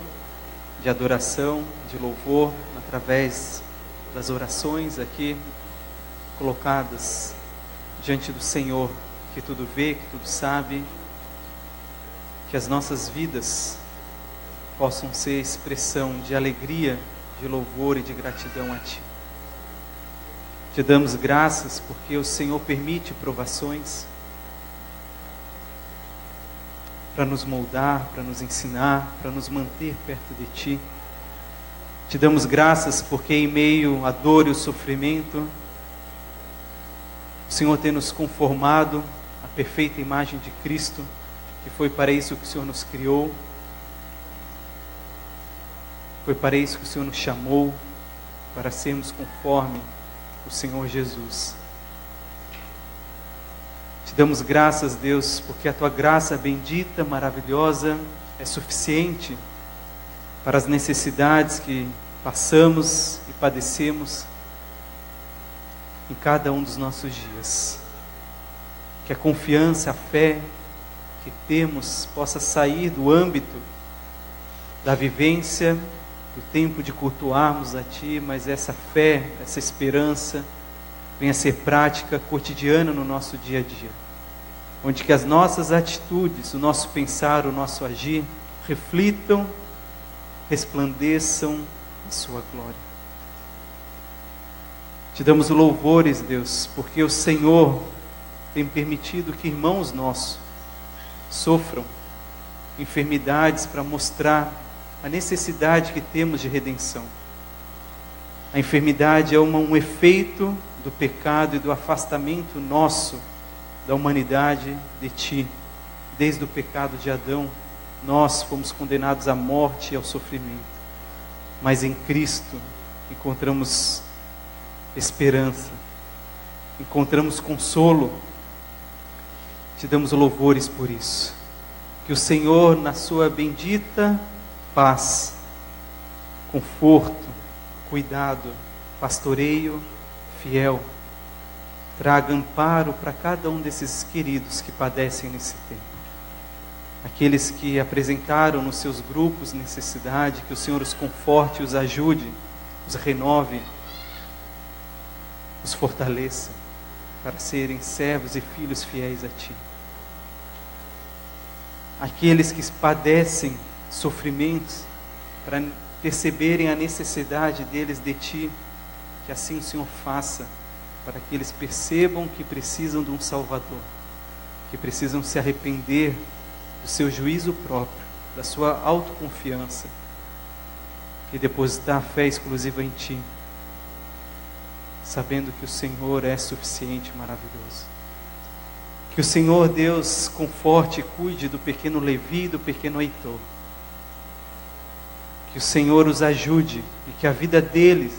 de adoração, de louvor, através das orações aqui colocadas diante do Senhor, que tudo vê, que tudo sabe, que as nossas vidas possam ser expressão de alegria, de louvor e de gratidão a Ti. Te damos graças porque o Senhor permite provações para nos moldar, para nos ensinar, para nos manter perto de Ti. Te damos graças porque em meio à dor e ao sofrimento, o Senhor tem nos conformado à perfeita imagem de Cristo, que foi para isso que o Senhor nos criou, foi para isso que o Senhor nos chamou, para sermos conforme o Senhor Jesus. Te damos graças, Deus, porque a Tua graça bendita, maravilhosa, é suficiente para as necessidades que passamos e padecemos em cada um dos nossos dias. Que a confiança, a fé que temos possa sair do âmbito da vivência, do tempo de cultuarmos a Ti, mas essa fé, essa esperança venha ser prática cotidiana no nosso dia a dia, onde que as nossas atitudes, o nosso pensar, o nosso agir reflitam, resplandeçam a Sua glória. Te damos louvores, Deus, porque o Senhor tem permitido que irmãos nossos sofram enfermidades para mostrar a necessidade que temos de redenção. A enfermidade é um efeito do pecado e do afastamento nosso da humanidade de Ti. Desde o pecado de Adão, nós fomos condenados à morte e ao sofrimento. Mas em Cristo encontramos esperança, encontramos consolo. Te damos louvores por isso. Que o Senhor, na Sua bendita paz, conforto, cuidado, pastoreio fiel, traga amparo para cada um desses queridos que padecem nesse tempo. Aqueles que apresentaram nos seus grupos necessidade, que o Senhor os conforte, os ajude, os renove, os fortaleça para serem servos e filhos fiéis a Ti. Aqueles que padecem sofrimentos, para perceberem a necessidade deles de Ti, que assim o Senhor faça, para que eles percebam que precisam de um Salvador, que precisam se arrepender do seu juízo próprio, da sua autoconfiança, e depositar a fé exclusiva em Ti, sabendo que o Senhor é suficiente e maravilhoso. Que o Senhor Deus conforte e cuide do pequeno Levi e do pequeno Heitor. Que o Senhor os ajude e que a vida deles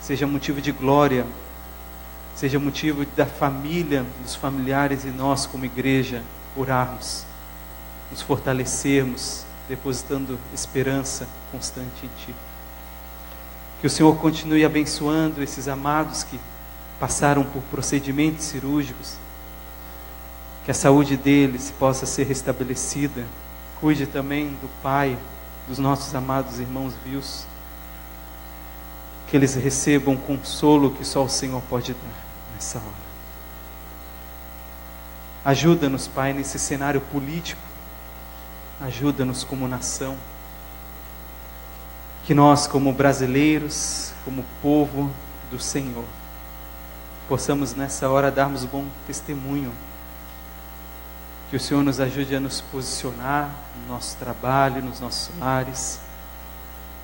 seja motivo de glória, seja motivo da família, dos familiares e nós como igreja orarmos, nos fortalecermos, depositando esperança constante em Ti. Que o Senhor continue abençoando esses amados que passaram por procedimentos cirúrgicos, que a saúde deles possa ser restabelecida. Cuide também do pai, dos nossos amados irmãos vivos, que eles recebam o consolo que só o Senhor pode dar nessa hora. Ajuda-nos, Pai, nesse cenário político, ajuda-nos como nação, que nós como brasileiros, como povo do Senhor, possamos nessa hora darmos bom testemunho. Que o Senhor nos ajude a nos posicionar no nosso trabalho, nos nossos lares.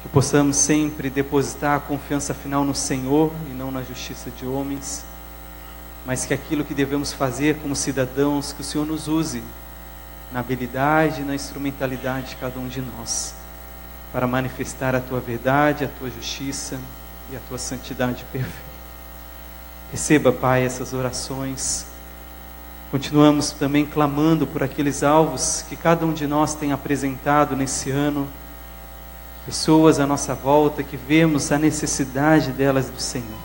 Que possamos sempre depositar a confiança final no Senhor e não na justiça de homens. Mas que aquilo que devemos fazer como cidadãos, que o Senhor nos use na habilidade e na instrumentalidade de cada um de nós, para manifestar a Tua verdade, a Tua justiça e a Tua santidade perfeita. Receba, Pai, essas orações. Continuamos também clamando por aqueles alvos que cada um de nós tem apresentado nesse ano, pessoas à nossa volta que vemos a necessidade delas do Senhor.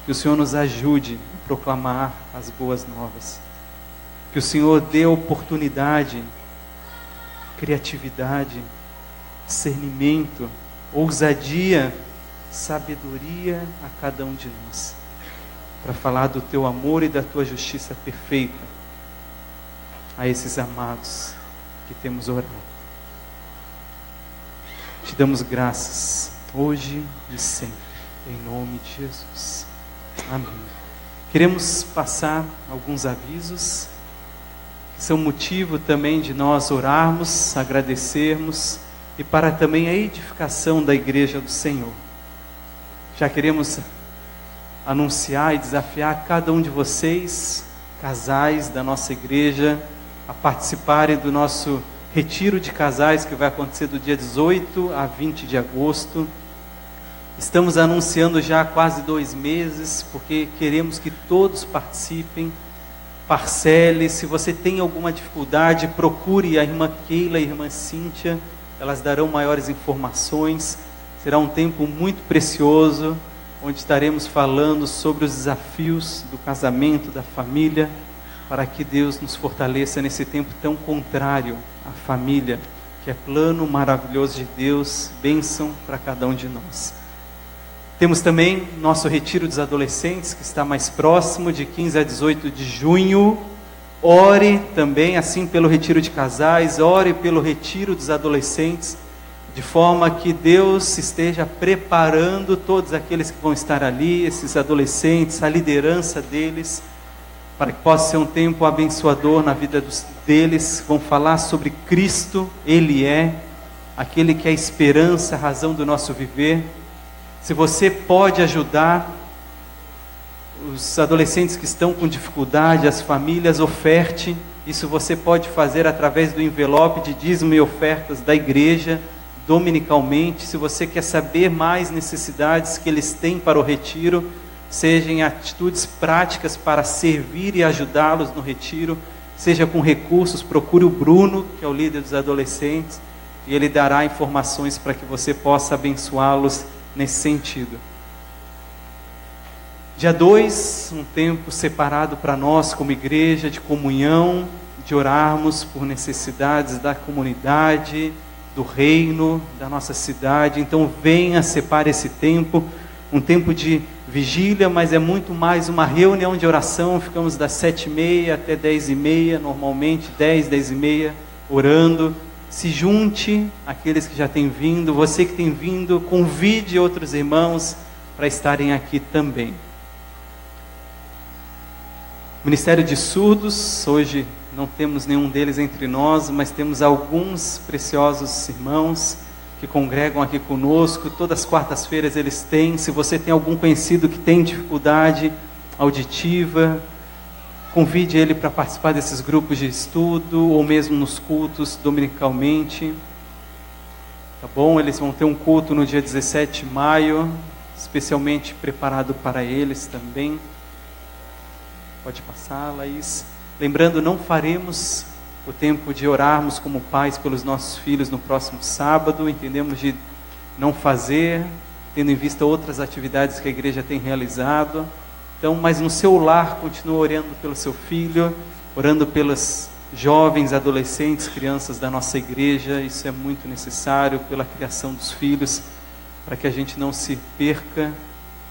Que o Senhor nos ajude a proclamar as boas novas. Que o Senhor dê oportunidade, criatividade, discernimento, ousadia, sabedoria a cada um de nós, para falar do teu amor e da tua justiça perfeita a esses amados que temos orado. Te damos graças hoje e sempre, em nome de Jesus. Amém. Queremos passar alguns avisos que são motivo também de nós orarmos, agradecermos e para também a edificação da igreja do Senhor. Já queremos anunciar e desafiar cada um de vocês, casais da nossa igreja, a participarem do nosso retiro de casais que vai acontecer do dia 18 a 20 de agosto. Estamos anunciando já há quase 2 meses, porque queremos que todos participem, parcele. Se você tem alguma dificuldade, procure a irmã Keila e a irmã Cíntia, elas darão maiores informações. Será um tempo muito precioso, onde estaremos falando sobre os desafios do casamento, da família, para que Deus nos fortaleça nesse tempo tão contrário à família, que é plano maravilhoso de Deus, bênção para cada um de nós. Temos também nosso retiro dos adolescentes, que está mais próximo, de 15 a 18 de junho. Ore também, assim, pelo retiro de casais, ore pelo retiro dos adolescentes, de forma que Deus esteja preparando todos aqueles que vão estar ali, esses adolescentes, a liderança deles, para que possa ser um tempo abençoador na vida deles. Vão falar sobre Cristo, Ele é aquele que é a esperança, a razão do nosso viver. Se você pode ajudar os adolescentes que estão com dificuldade, as famílias, oferte. Isso você pode fazer através do envelope de dízimo e ofertas da igreja, dominicalmente. Se você quer saber mais necessidades que eles têm para o retiro, sejam atitudes práticas para servir e ajudá-los no retiro, seja com recursos, procure o Bruno, que é o líder dos adolescentes, e ele dará informações para que você possa abençoá-los nesse sentido. Dia 2, um tempo separado para nós como igreja, de comunhão, de orarmos por necessidades da comunidade, do reino, da nossa cidade. Então venha, separe esse tempo, um tempo de vigília, mas é muito mais uma reunião de oração. Ficamos das 7h30 até 10h30, normalmente 10h30, orando. Se junte àqueles que já têm vindo, você que tem vindo, convide outros irmãos para estarem aqui também. Ministério de Surdos, hoje não temos nenhum deles entre nós, mas temos alguns preciosos irmãos que congregam aqui conosco. Todas as quartas-feiras eles têm. Se você tem algum conhecido que tem dificuldade auditiva, convide ele para participar desses grupos de estudo, ou mesmo nos cultos dominicalmente. Tá bom? Eles vão ter um culto no dia 17 de maio, especialmente preparado para eles também. Pode passar, Laís. Lembrando, não faremos o tempo de orarmos como pais pelos nossos filhos no próximo sábado. Entendemos de não fazer, tendo em vista outras atividades que a igreja tem realizado. Então, mas no seu lar, continua orando pelo seu filho, orando pelos jovens, adolescentes, crianças da nossa igreja. Isso é muito necessário, pela criação dos filhos, para que a gente não se perca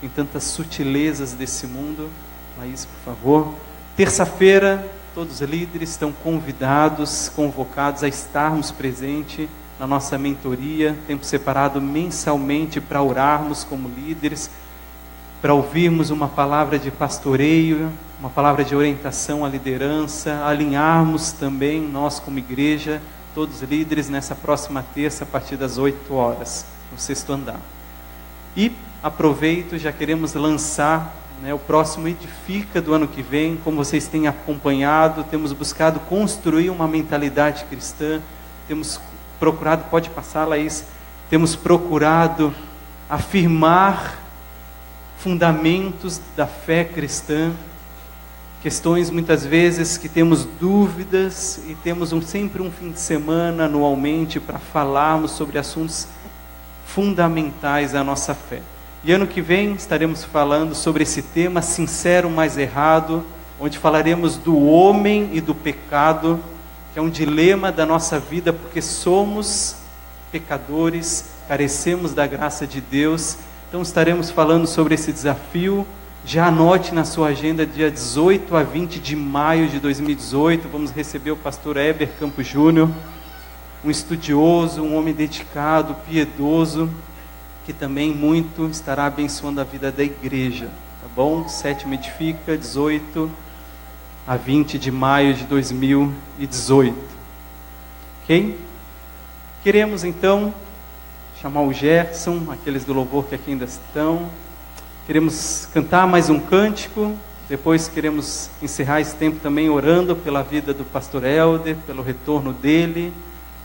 em tantas sutilezas desse mundo. Laís, por favor. Terça-feira, todos os líderes estão convidados, convocados a estarmos presentes na nossa mentoria, tempo separado mensalmente para orarmos como líderes, para ouvirmos uma palavra de pastoreio, uma palavra de orientação à liderança, alinharmos também nós como igreja, todos os líderes, nessa próxima terça, a partir das 8 horas, no 6º andar. E aproveito, já queremos lançar o próximo Edifica do ano que vem. Como vocês têm acompanhado, temos buscado construir uma mentalidade cristã, temos procurado, pode passar, Laís, temos procurado afirmar fundamentos da fé cristã, questões muitas vezes que temos dúvidas, e temos sempre um fim de semana anualmente para falarmos sobre assuntos fundamentais da nossa fé. E ano que vem estaremos falando sobre esse tema, sincero, mas errado, onde falaremos do homem e do pecado, que é um dilema da nossa vida, porque somos pecadores, carecemos da graça de Deus. Então estaremos falando sobre esse desafio. Já anote na sua agenda, dia 18 a 20 de maio de 2018, vamos receber o pastor Heber Campos Júnior, um estudioso, um homem dedicado, piedoso, que também muito estará abençoando a vida da igreja, tá bom? Sétimo Edifica, 18 a 20 de maio de 2018, ok? Queremos então chamar o Gerson, aqueles do louvor que aqui ainda estão. Queremos cantar mais um cântico, depois queremos encerrar esse tempo também orando pela vida do pastor Helder, pelo retorno dele,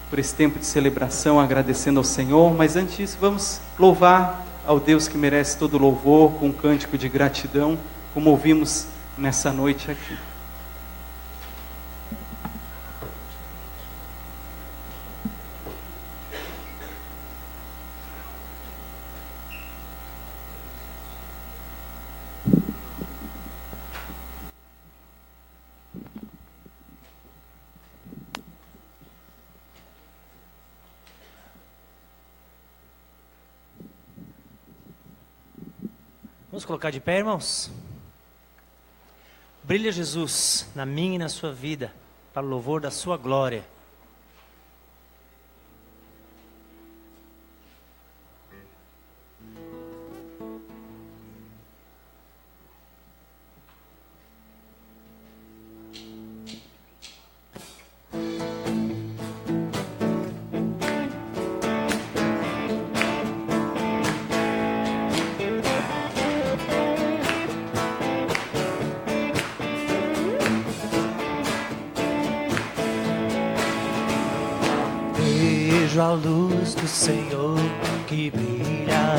por esse tempo de celebração, agradecendo ao Senhor. Mas antes disso, vamos louvar ao Deus que merece todo louvor, com um cântico de gratidão, como ouvimos nessa noite aqui. Vamos colocar de pé, irmãos? Brilha Jesus na minha e na sua vida, para o louvor da sua glória. Vejo a luz do Senhor que brilha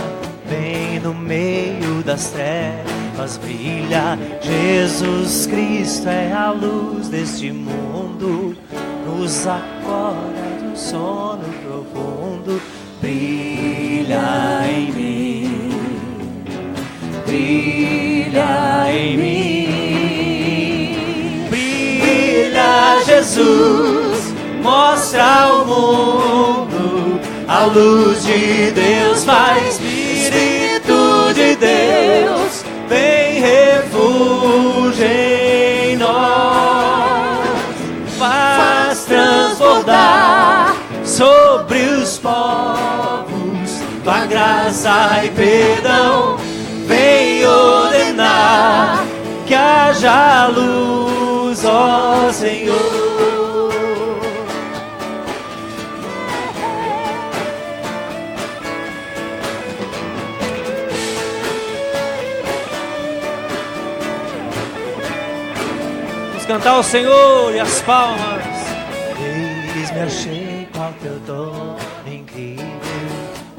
bem no meio das trevas, brilha. Jesus Cristo é a luz deste mundo, nos acorda do sono profundo. Brilha em mim, brilha em mim, brilha Jesus, mostra ao mundo a luz de Deus. Faz Espírito de Deus, vem refúgio em nós, faz transbordar sobre os povos tua graça e perdão. Vem ordenar que haja luz, ó Senhor. Cantar ao Senhor e as palmas. Eis-me achei qual teu dom incrível,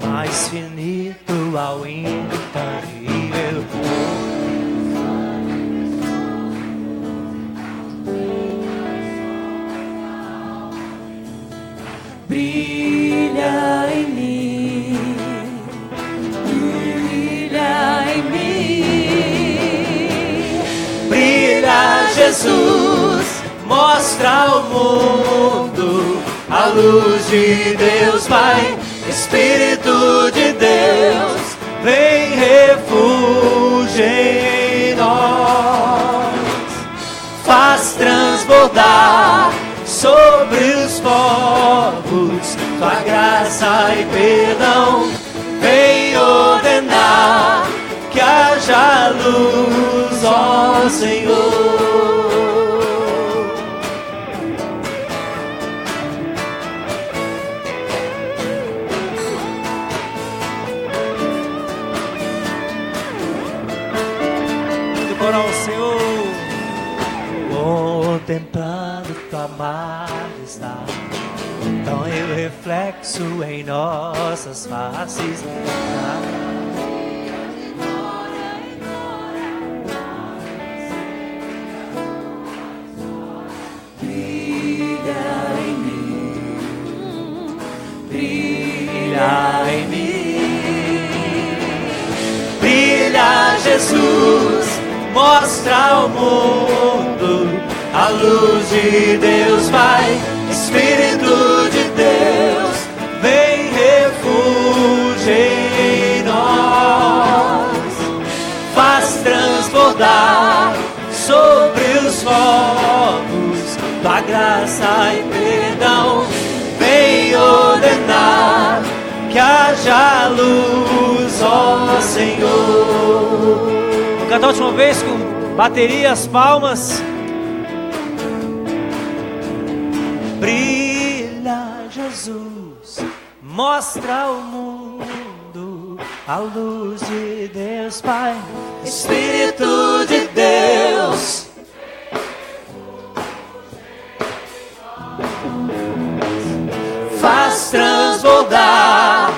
mais finito ao intangível. Brilha em mim, brilha em mim, brilha Jesus, mostra ao mundo a luz de Deus. Pai, Espírito de Deus, vem refúgio em nós, faz transbordar sobre os povos tua graça e perdão. Vem ordenar que haja luz, ó Senhor. Ao Senhor, contemplando tua majestade, tão eu reflexo em nossas faces. Brilha em mim, brilha em mim, brilha Jesus, mostra ao mundo a luz de Deus, Pai. Espírito de Deus, vem refúgio em nós, faz transbordar sobre os povos tua graça e perdão, vem ordenar que haja luz, ó Senhor. Vou cantar a última vez com baterias, palmas. Brilha, Jesus, mostra ao mundo a luz de Deus, Pai. Espírito de Deus, faz transbordar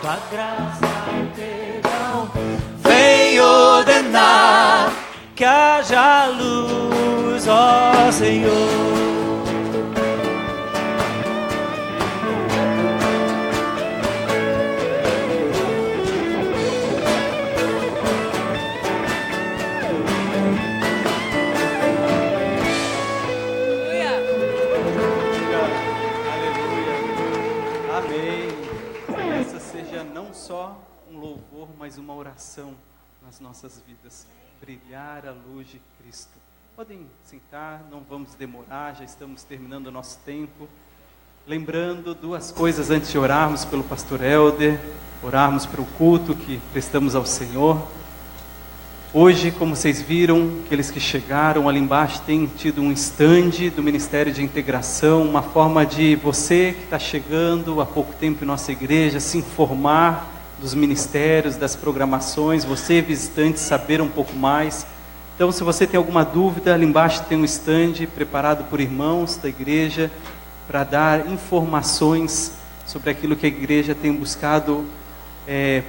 tua graça e perdão, vem ordenar que haja luz, ó Senhor. Não só um louvor, mas uma oração nas nossas vidas. Brilhar a luz de Cristo. Podem sentar, não vamos demorar, já estamos terminando o nosso tempo. Lembrando duas coisas antes de orarmos pelo pastor Helder, orarmos pelo culto que prestamos ao Senhor. Hoje, como vocês viram, aqueles que chegaram ali embaixo têm tido um stand do Ministério de Integração, uma forma de você que está chegando há pouco tempo em nossa igreja se informar dos ministérios, das programações, você visitante saber um pouco mais. Então, se você tem alguma dúvida, ali embaixo tem um stand preparado por irmãos da igreja para dar informações sobre aquilo que a igreja tem buscado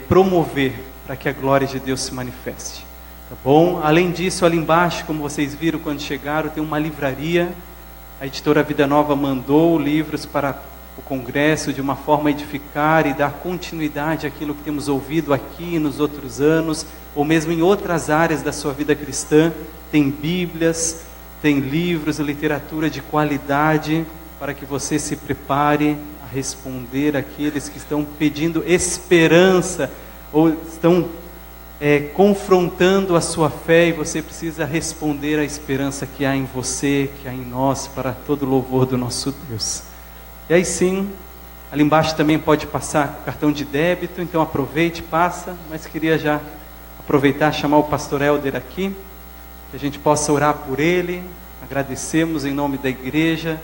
promover para que a glória de Deus se manifeste. Tá bom? Além disso, ali embaixo, como vocês viram quando chegaram, tem uma livraria. A editora Vida Nova mandou livros para o congresso de uma forma a edificar e dar continuidade àquilo que temos ouvido aqui nos outros anos, ou mesmo em outras áreas da sua vida cristã. Tem bíblias, tem livros, literatura de qualidade, para que você se prepare a responder àqueles que estão pedindo esperança, ou estão confrontando a sua fé, e você precisa responder à esperança que há em você, que há em nós, para todo louvor do nosso Deus. E aí sim, ali embaixo também pode passar o cartão de débito, então aproveite, passa, mas queria já aproveitar, chamar o pastor Helder aqui, que a gente possa orar por ele. Agradecemos em nome da igreja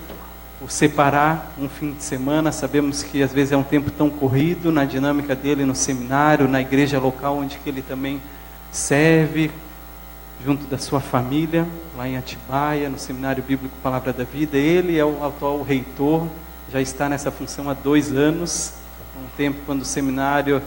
por separar um fim de semana. Sabemos que às vezes é um tempo tão corrido na dinâmica dele no seminário, na igreja local onde que ele também serve, junto da sua família, lá em Atibaia, no Seminário Bíblico Palavra da Vida. Ele é o atual reitor, já está nessa função há 2 anos, um tempo quando o seminário,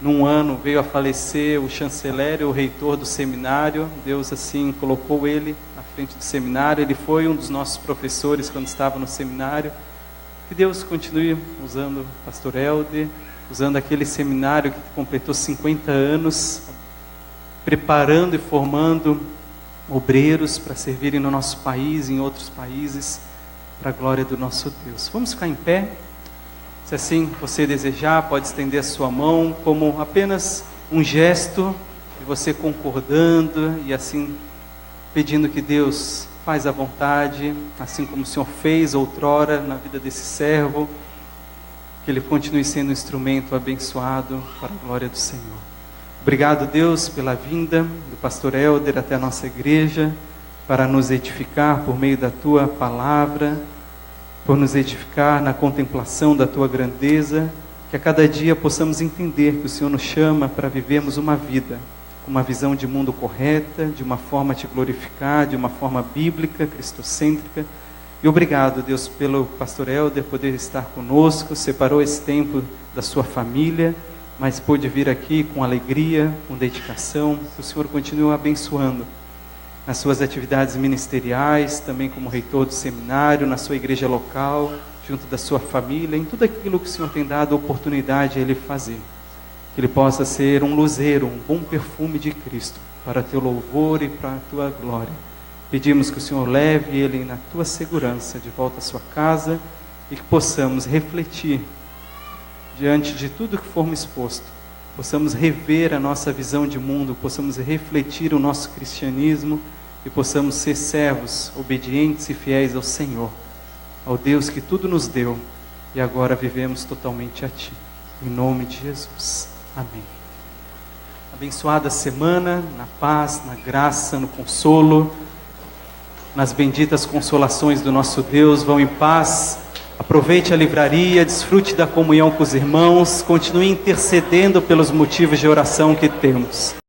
num ano, veio a falecer o chanceler e o reitor do seminário. Deus assim colocou ele à frente do seminário. Ele foi um dos nossos professores quando estava no seminário. Que Deus continue usando o pastor Helder, usando aquele seminário que completou 50 anos, preparando e formando obreiros para servirem no nosso país, em outros países, para a glória do nosso Deus. Vamos ficar em pé? Se assim você desejar, pode estender a sua mão como apenas um gesto de você concordando e assim pedindo que Deus faz a vontade, assim como o Senhor fez outrora na vida desse servo, que ele continue sendo um instrumento abençoado para a glória do Senhor. Obrigado, Deus, pela vinda do pastor Helder até a nossa igreja, para nos edificar por meio da Tua palavra, por nos edificar na contemplação da Tua grandeza, que a cada dia possamos entender que o Senhor nos chama para vivermos uma vida com uma visão de mundo correta, de uma forma a Te glorificar, de uma forma bíblica, cristocêntrica. E obrigado, Deus, pelo pastor Helder poder estar conosco, separou esse tempo da sua família, mas pôde vir aqui com alegria, com dedicação. Que o Senhor continue abençoando nas suas atividades ministeriais, também como reitor do seminário, na sua igreja local, junto da sua família, em tudo aquilo que o Senhor tem dado oportunidade a Ele fazer. que ele possa ser um luzeiro, um bom perfume de Cristo, para teu louvor e para a tua glória. Pedimos que o Senhor leve ele na tua segurança de volta à sua casa e que possamos refletir diante de tudo que formos exposto, possamos rever a nossa visão de mundo, possamos refletir o nosso cristianismo e possamos ser servos obedientes e fiéis ao Senhor, ao Deus que tudo nos deu e agora vivemos totalmente a Ti. Em nome de Jesus. Amém. Abençoada semana, na paz, na graça, no consolo, nas benditas consolações do nosso Deus. Vão em paz, aproveite a livraria, desfrute da comunhão com os irmãos, continue intercedendo pelos motivos de oração que temos.